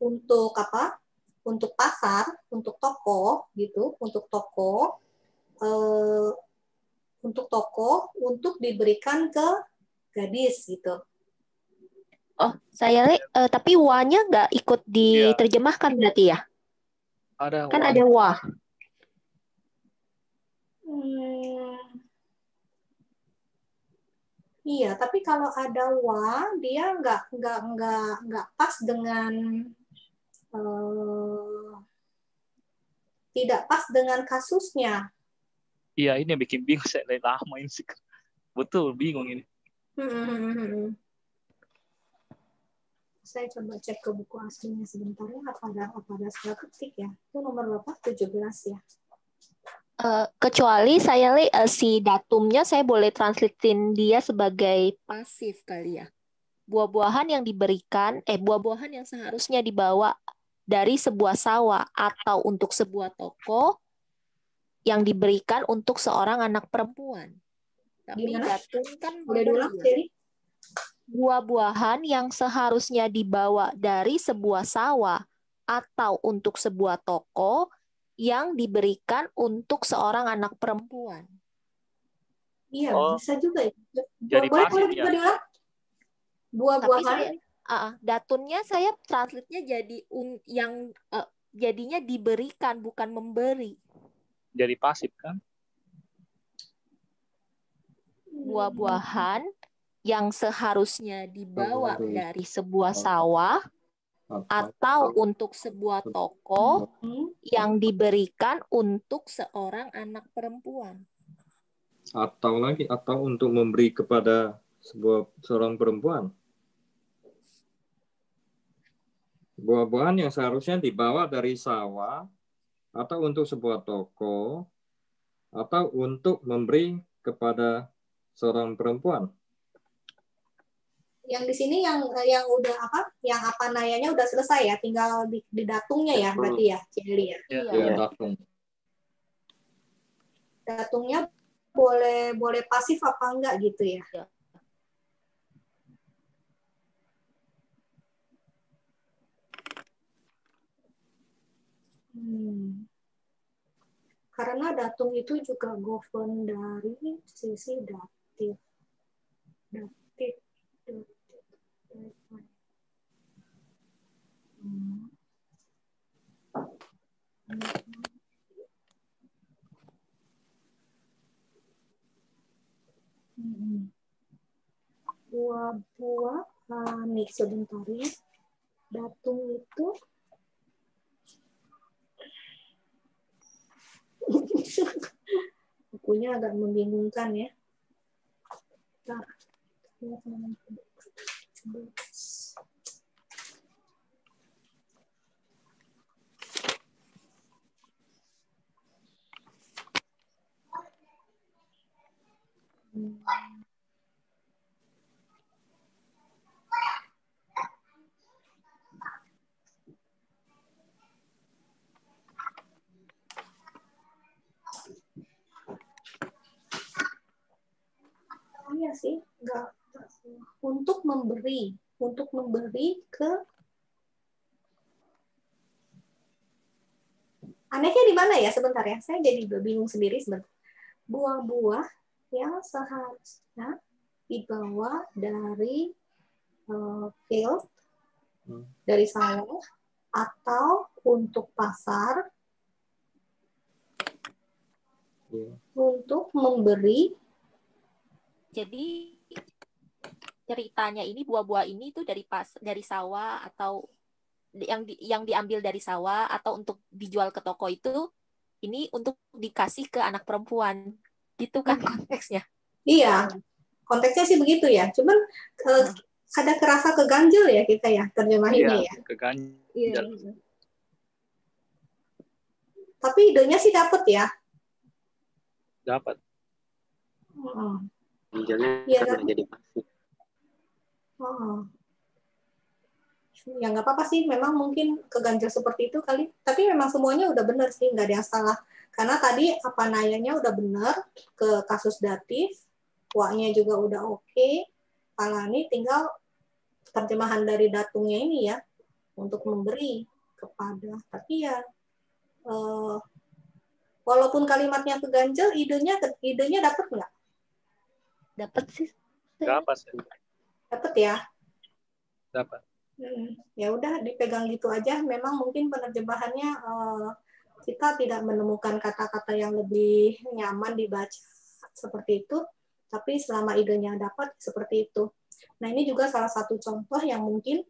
untuk pasar, untuk toko gitu, untuk diberikan ke gadis gitu. Oh, tapi wa-nya nggak ikut diterjemahkan berarti ya? Ada kan wa. ada wa. Iya, tapi kalau ada wa, dia nggak pas dengan tidak pas dengan kasusnya. Iya, ini yang bikin bingung saya lama ini sih. Betul, bingung ini. Saya coba cek ke buku aslinya sebentar ya, apa ada salah ketik ya. Itu nomor berapa? 17 ya. Kecuali saya si datumnya saya boleh translatein dia sebagai pasif kali ya. Buah-buahan yang diberikan, buah-buahan yang seharusnya dibawa dari sebuah sawah atau untuk sebuah toko yang diberikan untuk seorang anak perempuan. Tapi datum kan memberi. Buah-buahan yang seharusnya dibawa dari sebuah sawah atau untuk sebuah toko yang diberikan untuk seorang anak perempuan. Iya, bisa juga ya. Jadi boleh ya? diulang? Buah-buahan. Datunnya saya translate-nya jadi jadinya diberikan bukan memberi. Jadi pasif kan? Buah-buahan yang seharusnya dibawa dari sebuah sawah atau untuk sebuah toko yang diberikan untuk seorang anak perempuan. Atau untuk memberi kepada seorang perempuan. Buah-buahan yang seharusnya dibawa dari sawah atau untuk sebuah toko atau untuk memberi kepada seorang perempuan. Yang di sini yang udah yang apa nayanya udah selesai ya, tinggal di datungnya ya berarti ya, Celi ya. Iya, datung. Datungnya boleh pasif apa enggak gitu ya. Karena datung itu juga govern dari sisi datif. Buah-buah nih sebentar ya. Datung itu bukunya agak membingungkan ya. Iya sih, enggak. Untuk memberi ke anehnya di mana ya, sebentar ya, saya jadi bingung sendiri sebentar. Buah-buah yang seharusnya dibawa dari field, dari sawah atau untuk pasar, untuk memberi. Jadi ceritanya ini buah-buah ini tuh dari sawah atau yang diambil dari sawah atau untuk dijual ke toko itu ini untuk dikasih ke anak perempuan. Gitu kan konteksnya. Iya. Konteksnya sih begitu ya. Cuman ada kerasa keganjel ya kita ya terjemahinnya ya. Keganjel. Iya. Tapi idenya sih dapat ya. Dapat. Ganjelnya Iya, karena jadi pasif. Ya nggak apa-apa sih, memang mungkin keganjel seperti itu kali. Tapi memang semuanya udah benar sih, nggak ada yang salah. Karena tadi apa nayanya udah benar ke kasus datif, wa-nya juga udah oke. Kalau ini tinggal terjemahan dari datungnya ini ya, untuk memberi kepada. Tapi ya, walaupun kalimatnya keganjel, idenya dapat nggak? Dapat sih. Dapat. Dapat ya? Dapat. Ya udah dipegang gitu aja. Memang mungkin penerjemahannya kita tidak menemukan kata-kata yang lebih nyaman dibaca seperti itu, tapi selama idenya dapat seperti itu. Nah ini juga salah satu contoh yang mungkin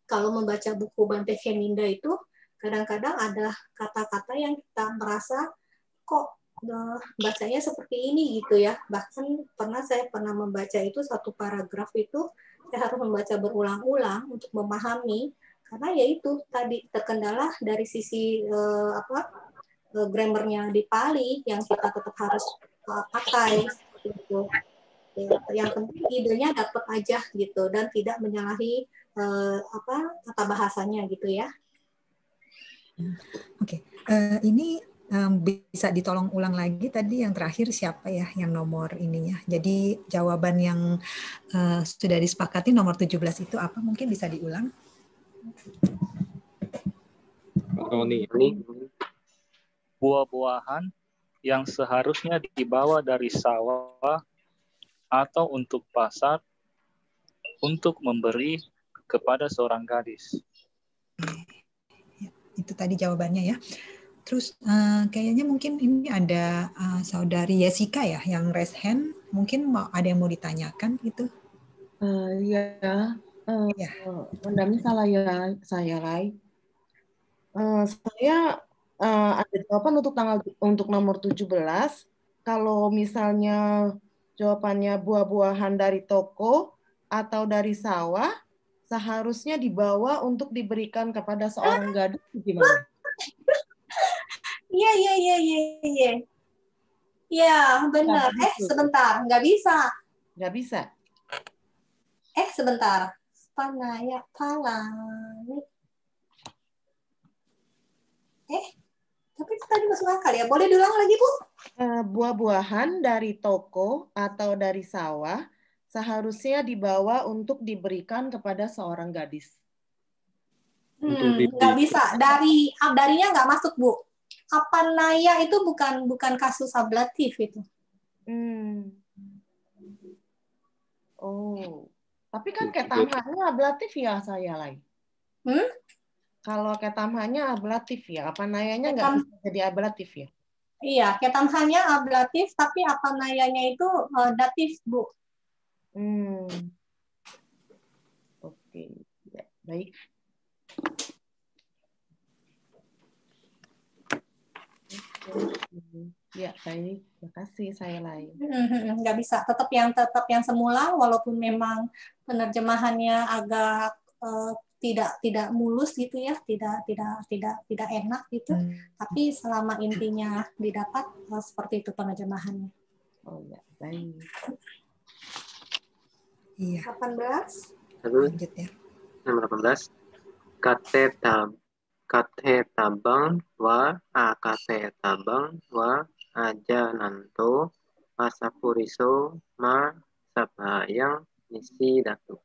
kalau membaca buku Bante Cheminda itu kadang-kadang ada kata-kata yang kita merasa kok bacanya seperti ini gitu ya. Bahkan saya pernah membaca itu satu paragraf itu saya harus membaca berulang-ulang untuk memahami, karena ya itu tadi terkendala dari sisi grammarnya di Pali yang kita tetap harus pakai gitu. Yang penting idenya dapat aja gitu dan tidak menyalahi tata bahasanya gitu ya. Oke. Ini bisa ditolong ulang lagi tadi yang terakhir siapa ya yang nomor ininya. Jadi jawaban yang sudah disepakati nomor 17 itu apa? Mungkin bisa diulang. Roni. Buah-buahan yang seharusnya dibawa dari sawah atau untuk pasar untuk memberi kepada seorang gadis. Itu tadi jawabannya ya. Terus kayaknya mungkin ini ada saudari Jessica ya yang raise hand, mungkin ada yang mau ditanyakan gitu. Ya, Mendami salah ya saya Lai. Saya ada jawaban untuk nomor 17. Kalau misalnya jawabannya buah-buahan dari toko atau dari sawah, seharusnya dibawa untuk diberikan kepada seorang gadis gimana? Iya. Iya, benar. Sebentar, nggak bisa. Nggak bisa. Sebentar. Panaya palani. Tapi tadi masuk akal ya. Boleh diulang lagi, Bu? Buah-buahan dari toko atau dari sawah seharusnya dibawa untuk diberikan kepada seorang gadis. Nggak bisa. Darinya nggak masuk, Bu. Apanaya itu bukan kasus ablatif itu. Oh, tapi kan ketamanya ablatif ya saya Lai. Kalau ketamanya ablatif ya, apanayanya nggak bisa jadi ablatif ya? Iya, ketamhanya ablatif, tapi apanayanya itu datif, Bu. Oke, ya, baik. Ya, baik. Terima kasih saya Lai. Nggak bisa. Tetap yang semula, walaupun memang penerjemahannya agak tidak mulus gitu ya, tidak enak gitu. Tapi selama intinya didapat seperti itu penerjemahannya. Oh ya, baik. Iya. 18. Lanjut ya. Nomor 18. Kate tabang wa akate tabang wa aja nanto asapuriso ma sabayang isi datu.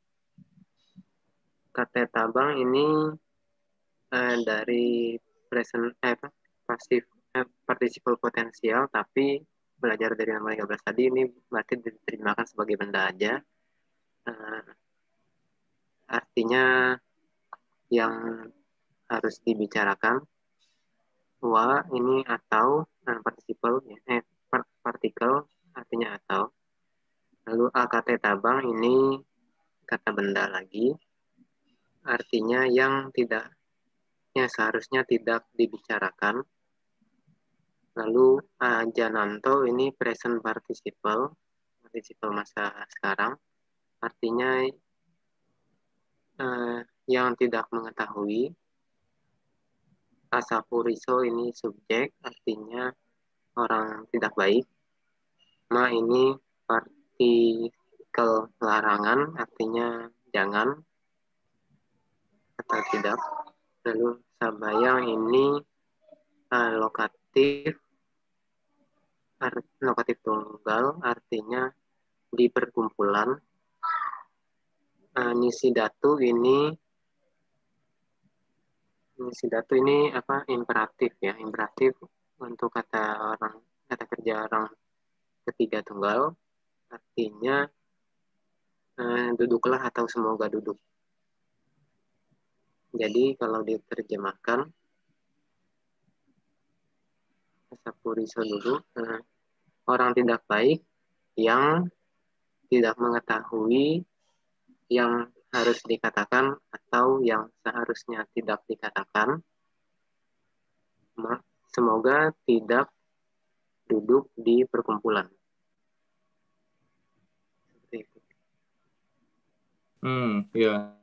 Kate tabang ini dari present participle potensial, tapi belajar dari nomor 13 tadi ini berarti diterjemahkan sebagai benda aja. Artinya yang harus dibicarakan. Wa ini atau partisiple ya, partikel artinya atau. Lalu AKT tabang ini kata benda lagi, artinya yang seharusnya tidak dibicarakan. Lalu Jananto ini present participle masa sekarang, artinya yang tidak mengetahui. Asapuriso ini subjek, artinya orang tidak baik. Ma ini partikel larangan, artinya jangan atau tidak. Lalu sabayang ini lokatif tunggal, artinya di perkumpulan. Nisidatu ini imperatif ya, imperatif untuk kata kerja orang ketiga tunggal, artinya duduklah atau semoga duduk. Jadi kalau diterjemahkan Asapuriso dulu, orang tidak baik yang tidak mengetahui yang harus dikatakan atau yang seharusnya tidak dikatakan, semoga tidak duduk di perkumpulan. Seperti itu. Ya.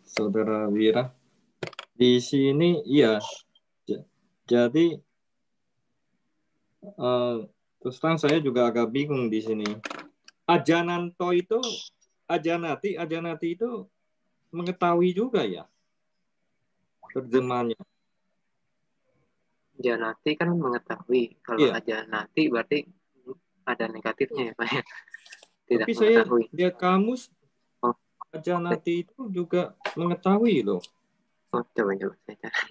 Saudara Wira, di sini iya. Jadi terus terang saya juga agak bingung di sini. Ajananto itu, ajanati itu mengetahui juga ya terjemahannya. Janati kan mengetahui. Kalau ajanati berarti ada negatifnya ya Pak. Tidak tapi mengetahui. Saya lihat kamus ajanati itu juga mengetahui loh. Oh, coba saya cari.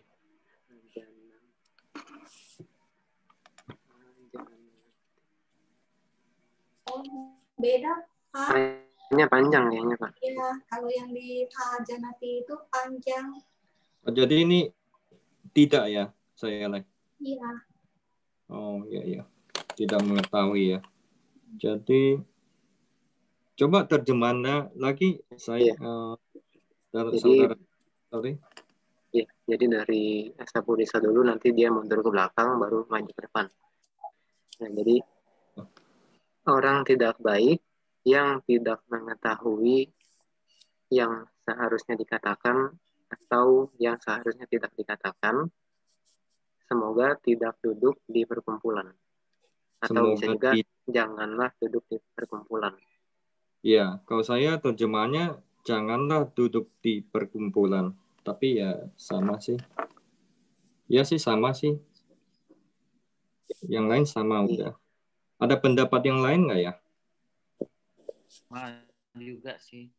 Beda Pak. Kayaknya panjang kayaknya Pak. Iya, kalau yang di Janati itu panjang. Jadi ini tidak ya, saya lihat. Iya. Oh iya, tidak mengetahui ya. Jadi coba terjemahannya lagi saya saudara. Sorry. Ya, jadi dari Asapurisa dulu, nanti dia mundur ke belakang, baru maju ke depan. Nah, jadi orang tidak baik yang tidak mengetahui yang seharusnya dikatakan atau yang seharusnya tidak dikatakan, semoga tidak duduk di perkumpulan. Atau bisa juga janganlah duduk di perkumpulan. Ya, kalau saya terjemahannya janganlah duduk di perkumpulan. Tapi ya sama sih. Ya sih sama sih. Yang lain sama udah. Ada pendapat yang lain nggak ya? Juga sih.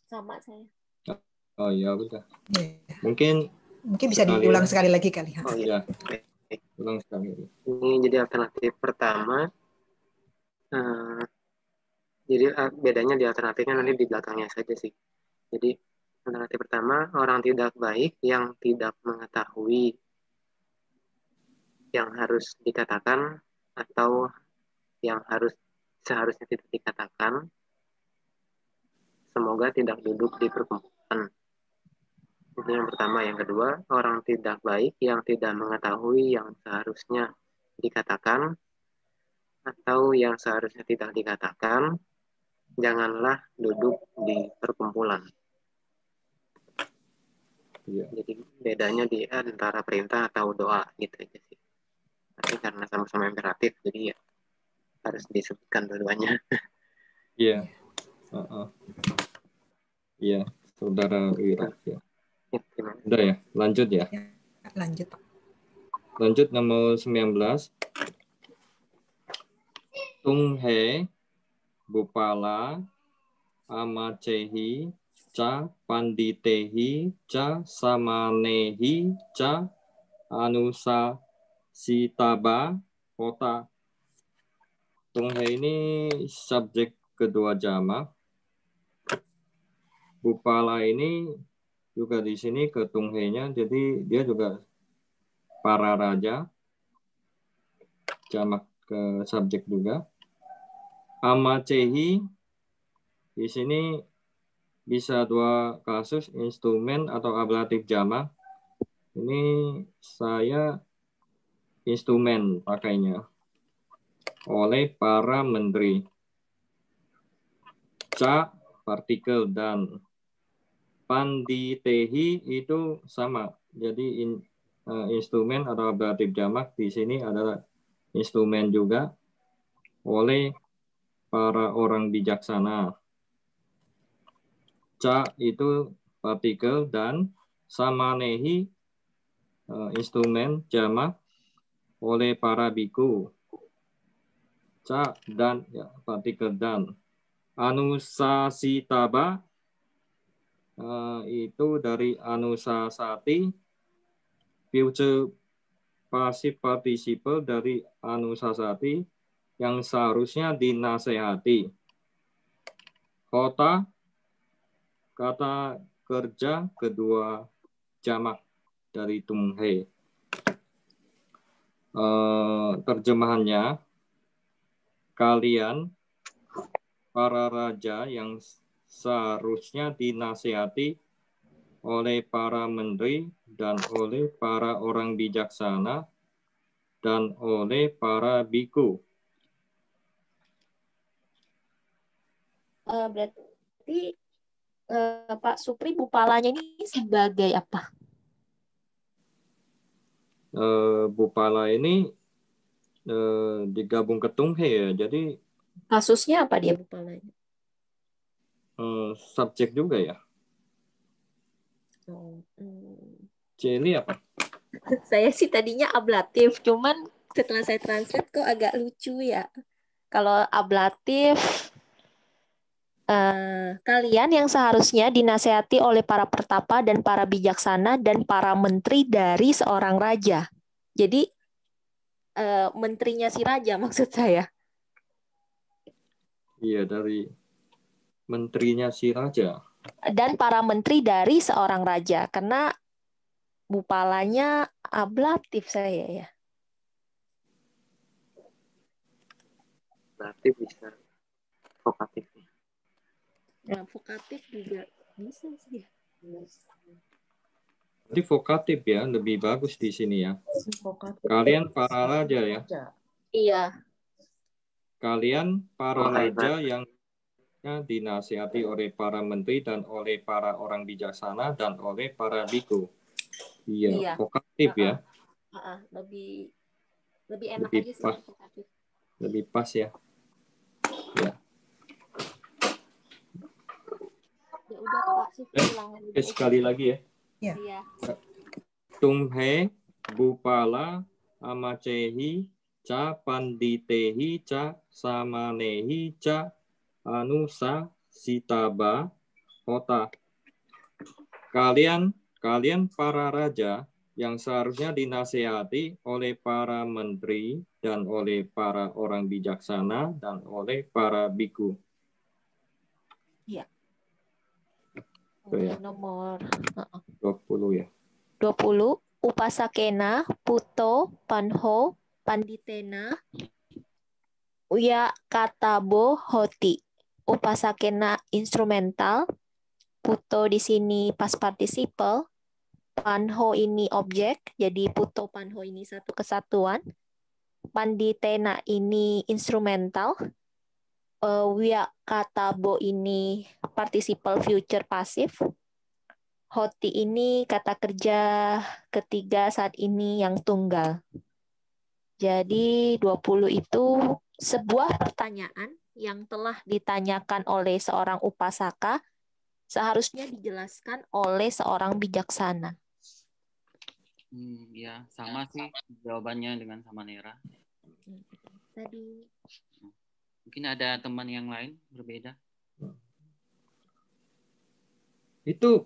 Sama saya. Oh ya udah. Mungkin bisa diulang sekali lagi kali. Oh iya. Ulang sekali lagi. Ini jadi alternatif pertama. Jadi bedanya di alternatifnya nanti di belakangnya saja sih. Jadi alternatif pertama, orang tidak baik yang tidak mengetahui yang harus dikatakan atau yang seharusnya tidak dikatakan, semoga tidak duduk di perkumpulan. Itu yang pertama. Yang kedua, orang tidak baik yang tidak mengetahui yang seharusnya dikatakan atau yang seharusnya tidak dikatakan, janganlah duduk di perkumpulan. Ya. Jadi bedanya di antara perintah atau doa gitu aja sih. Tapi karena sama-sama imperatif, jadi ya harus disebutkan dua-duanya. Iya. Iya, saudara Wira. Ya. Udah ya, lanjut ya. Lanjut. Lanjut nomor 19. Tunghe Bupala Amacehi Ca Panditehi Ca Samanehi Ca Anusa Sitaba Kota. Tunghe ini subjek kedua jamak. Bupala ini juga di sini ketunghenya, jadi dia juga para raja, jamak ke subjek juga. Amacehi di sini bisa dua kasus, instrumen atau ablatif jamak. Ini saya instrumen pakainya oleh para menteri. Ca partikel dan. Panditehi itu sama. Jadi instrumen atau ablatif jamak di sini adalah instrumen juga oleh para orang bijaksana. Ca itu partikel dan samanehi instrumen jamak oleh para biku. Ca dan ya, partikel dan. Anusasitaba itu dari anusasati, future passive participle dari anusasati yang seharusnya dinasehati. Kota, kata kerja kedua jamak dari tunghe. Terjemahannya, kalian para raja yang seharusnya dinasihati oleh para menteri dan oleh para orang bijaksana dan oleh para biku. Berarti Pak Supri, Bupalanya ini sebagai apa? Bupala ini digabung ke tunghe ya, jadi Kasusnya apa dia Bupalanya? Subjek juga ya. Celi apa? Saya sih tadinya ablatif, cuman setelah saya translate kok agak lucu ya. Kalau ablatif, kalian yang seharusnya dinasehati oleh para pertapa dan para bijaksana dan para menteri dari seorang raja. Jadi menterinya si raja maksud saya. Iya, dari menterinya si raja. Dan para menteri dari seorang raja, karena Bupalanya ablatif saya ya. Berarti bisa vokatif. Nah, vokatif juga bisa sih. Jadi vokatif ya, lebih bagus di sini ya. Kalian para raja ya. Iya. Kalian para raja yang dinasihati oleh para menteri dan oleh para orang bijaksana dan oleh para biku. Iya, vokatif ya. Lebih enak lebih aja sih pas. vokatif. Lebih pas ya. Ya. Ya udah Pak sih ulang lagi. Sekali lagi ya. Iya. Tumhe, Bupala, Amacehi, Ca Panditehi, Ca Samanehi, Ca Anusa, Sitaba, Kota. Kalian para raja yang seharusnya dinasehati oleh para menteri dan oleh para orang bijaksana dan oleh para biku. Iya. Ya. Nomor 20 ya. 20. Upasakena, Puto, Panho, Panditena, Uya Katabo, Hoti. Upasakena instrumental, Puto di sini past participle, Panho ini objek, jadi Puto Panho ini satu kesatuan. Panditena ini instrumental. Uya Katabo ini participle future passive. Hoti ini kata kerja ketiga saat ini yang tunggal. Jadi 20 itu sebuah pertanyaan yang telah ditanyakan oleh seorang upasaka seharusnya dijelaskan oleh seorang bijaksana. Ya, sama sih jawabannya dengan sama Nera. Tadi. Mungkin ada teman yang lain berbeda. Itu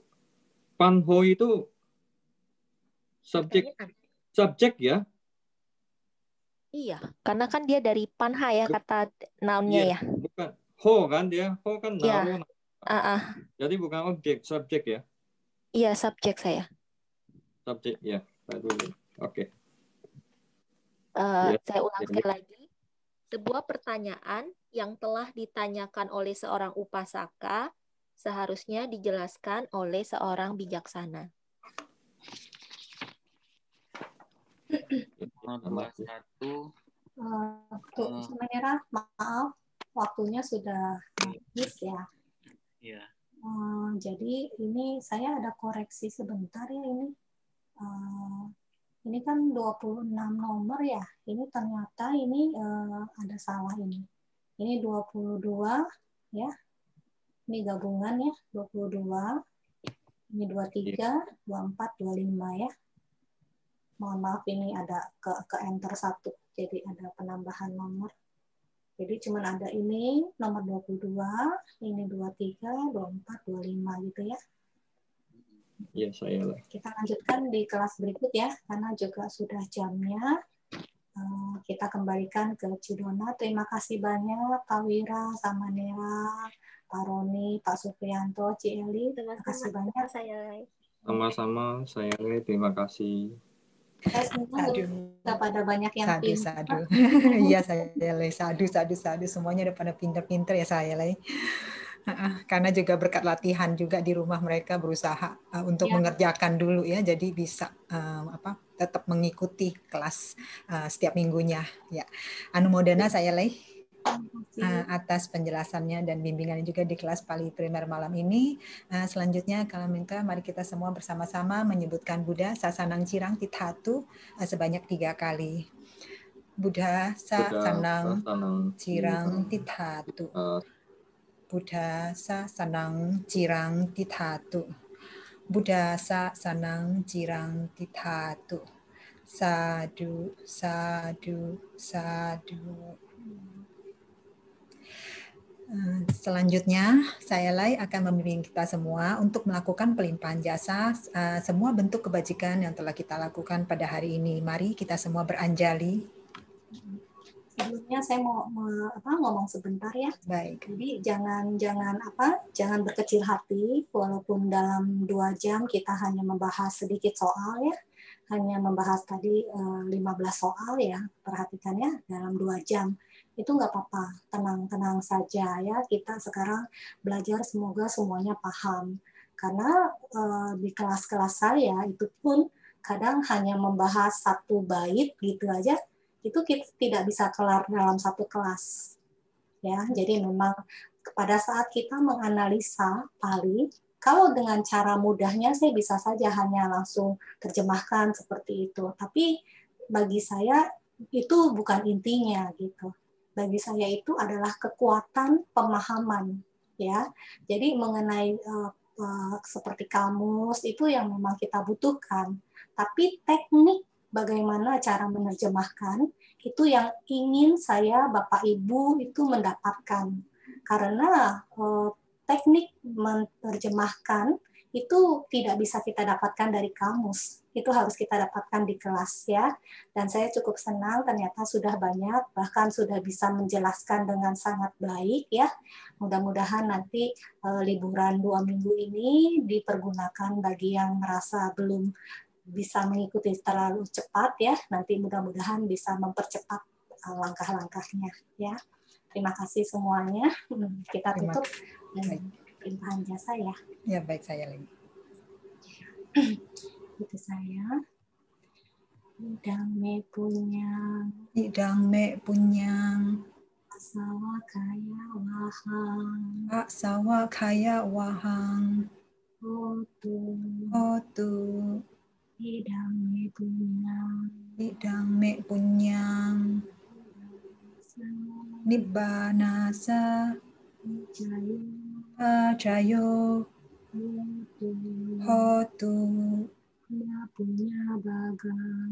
Panho itu subjek ya? Iya, karena kan dia dari panha ya kata nounnya iya, ya. Bukan ho kan dia, ho kan naro Jadi bukan objek, subjek ya? Iya, subjek saya. Subjek ya. Oke. Saya ulang sekali lagi. Sebuah pertanyaan yang telah ditanyakan oleh seorang upasaka seharusnya dijelaskan oleh seorang bijaksana. Nomor 21. Sebenarnya maaf, waktunya sudah habis ya. Iya. Jadi ini saya ada koreksi sebentar ya ini. Ini kan 26 nomor ya. Ini ternyata ini ada salah ini. Ini 22 ya. Ini gabungan ya, 22. Ini 23, 24, 25 ya. Mohon maaf ini ada ke enter 1. Jadi ada penambahan nomor. Jadi cuma ada ini nomor 22, ini 23, 24, 25 gitu ya. Ya, saya lah. Kita lanjutkan di kelas berikut ya, karena juga sudah jamnya. Kita kembalikan ke Cidona. Terima kasih banyak Pak Wira, sama Nera, Pak Roni, Pak Supriyanto, Ci Eli. Terima kasih banyak. Sama-sama, saya terima kasih. Saya senang udah pada banyak yang pintar. Iya, saya sadu. Semuanya udah pada pintar-pintar ya saya lah. Karena juga berkat latihan juga di rumah mereka berusaha untuk mengerjakan dulu ya, jadi bisa tetap mengikuti kelas setiap minggunya ya. Anumodana saya leh atas penjelasannya dan bimbingannya juga di kelas Pali Primer malam ini. Selanjutnya kalau minta mari kita semua bersama-sama menyebutkan Buddha Sasanang Cirang Tithatu sebanyak 3 kali. Buddha Sasanang Cirang Tithatu. Buddha Sasanang Cirang Tithatu. Buddha Sasanang Cirang Tithatu. Sadu, sadu, sadu. Selanjutnya, saya Lai akan membimbing kita semua untuk melakukan pelimpahan jasa semua bentuk kebajikan yang telah kita lakukan pada hari ini. Mari kita semua beranjali. Sebelumnya saya mau ngomong sebentar ya. Baik. Jadi jangan berkecil hati walaupun dalam 2 jam kita hanya membahas sedikit soal ya. Hanya membahas tadi 15 soal ya. Perhatikan ya dalam 2 jam. Itu nggak apa-apa, tenang-tenang saja ya. Kita sekarang belajar semoga semuanya paham. Karena di kelas-kelas saya itu pun kadang hanya membahas 1 bait gitu aja, itu kita tidak bisa kelar dalam 1 kelas. Ya, jadi memang pada saat kita menganalisa Pali, kalau dengan cara mudahnya saya bisa saja hanya langsung terjemahkan seperti itu. Tapi bagi saya itu bukan intinya gitu. Bagi saya itu adalah kekuatan pemahaman ya. Jadi mengenai seperti kamus itu yang memang kita butuhkan. Tapi teknik bagaimana cara menerjemahkan itu yang ingin saya Bapak Ibu itu mendapatkan. Karena teknik menerjemahkan itu tidak bisa kita dapatkan dari kamus. Itu harus kita dapatkan di kelas ya. Dan saya cukup senang ternyata sudah banyak, bahkan sudah bisa menjelaskan dengan sangat baik ya. Mudah-mudahan nanti liburan 2 minggu ini dipergunakan bagi yang merasa belum bisa mengikuti terlalu cepat ya. Nanti mudah-mudahan bisa mempercepat langkah-langkahnya ya. Terima kasih semuanya. Kita tutup pelimpahan jasa ya. Ya baik saya lagi. Itu saya. Idang me punyang. Idang me punyang. Asawa kaya wahang. Asawa kaya wahang. Hotu. Hotu. Idang me punyang. Idang me punyang. Nibbanasa. Pacayo. Hotu.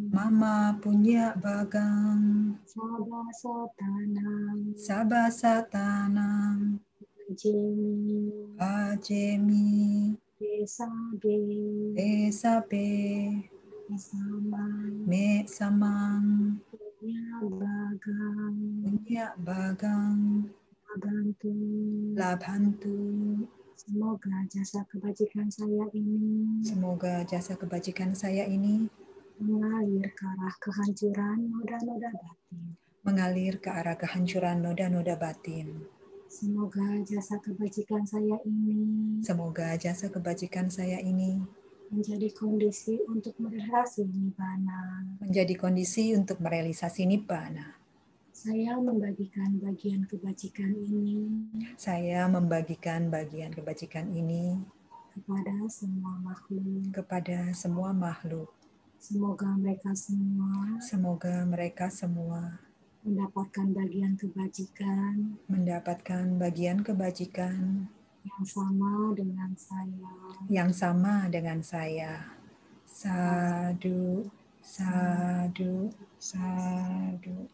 Mama punya bagang. Sabasatanang. Ajemi. Esabe. Me samang. Punya bagang. Labantu. Semoga jasa kebajikan saya ini mengalir ke arah kehancuran noda-noda batin. Semoga jasa kebajikan saya ini menjadi kondisi untuk merealisasi nibbana. Saya membagikan bagian kebajikan ini kepada semua makhluk. Semoga mereka semua mendapatkan bagian kebajikan yang sama dengan saya. Sadu, sadu, sadu.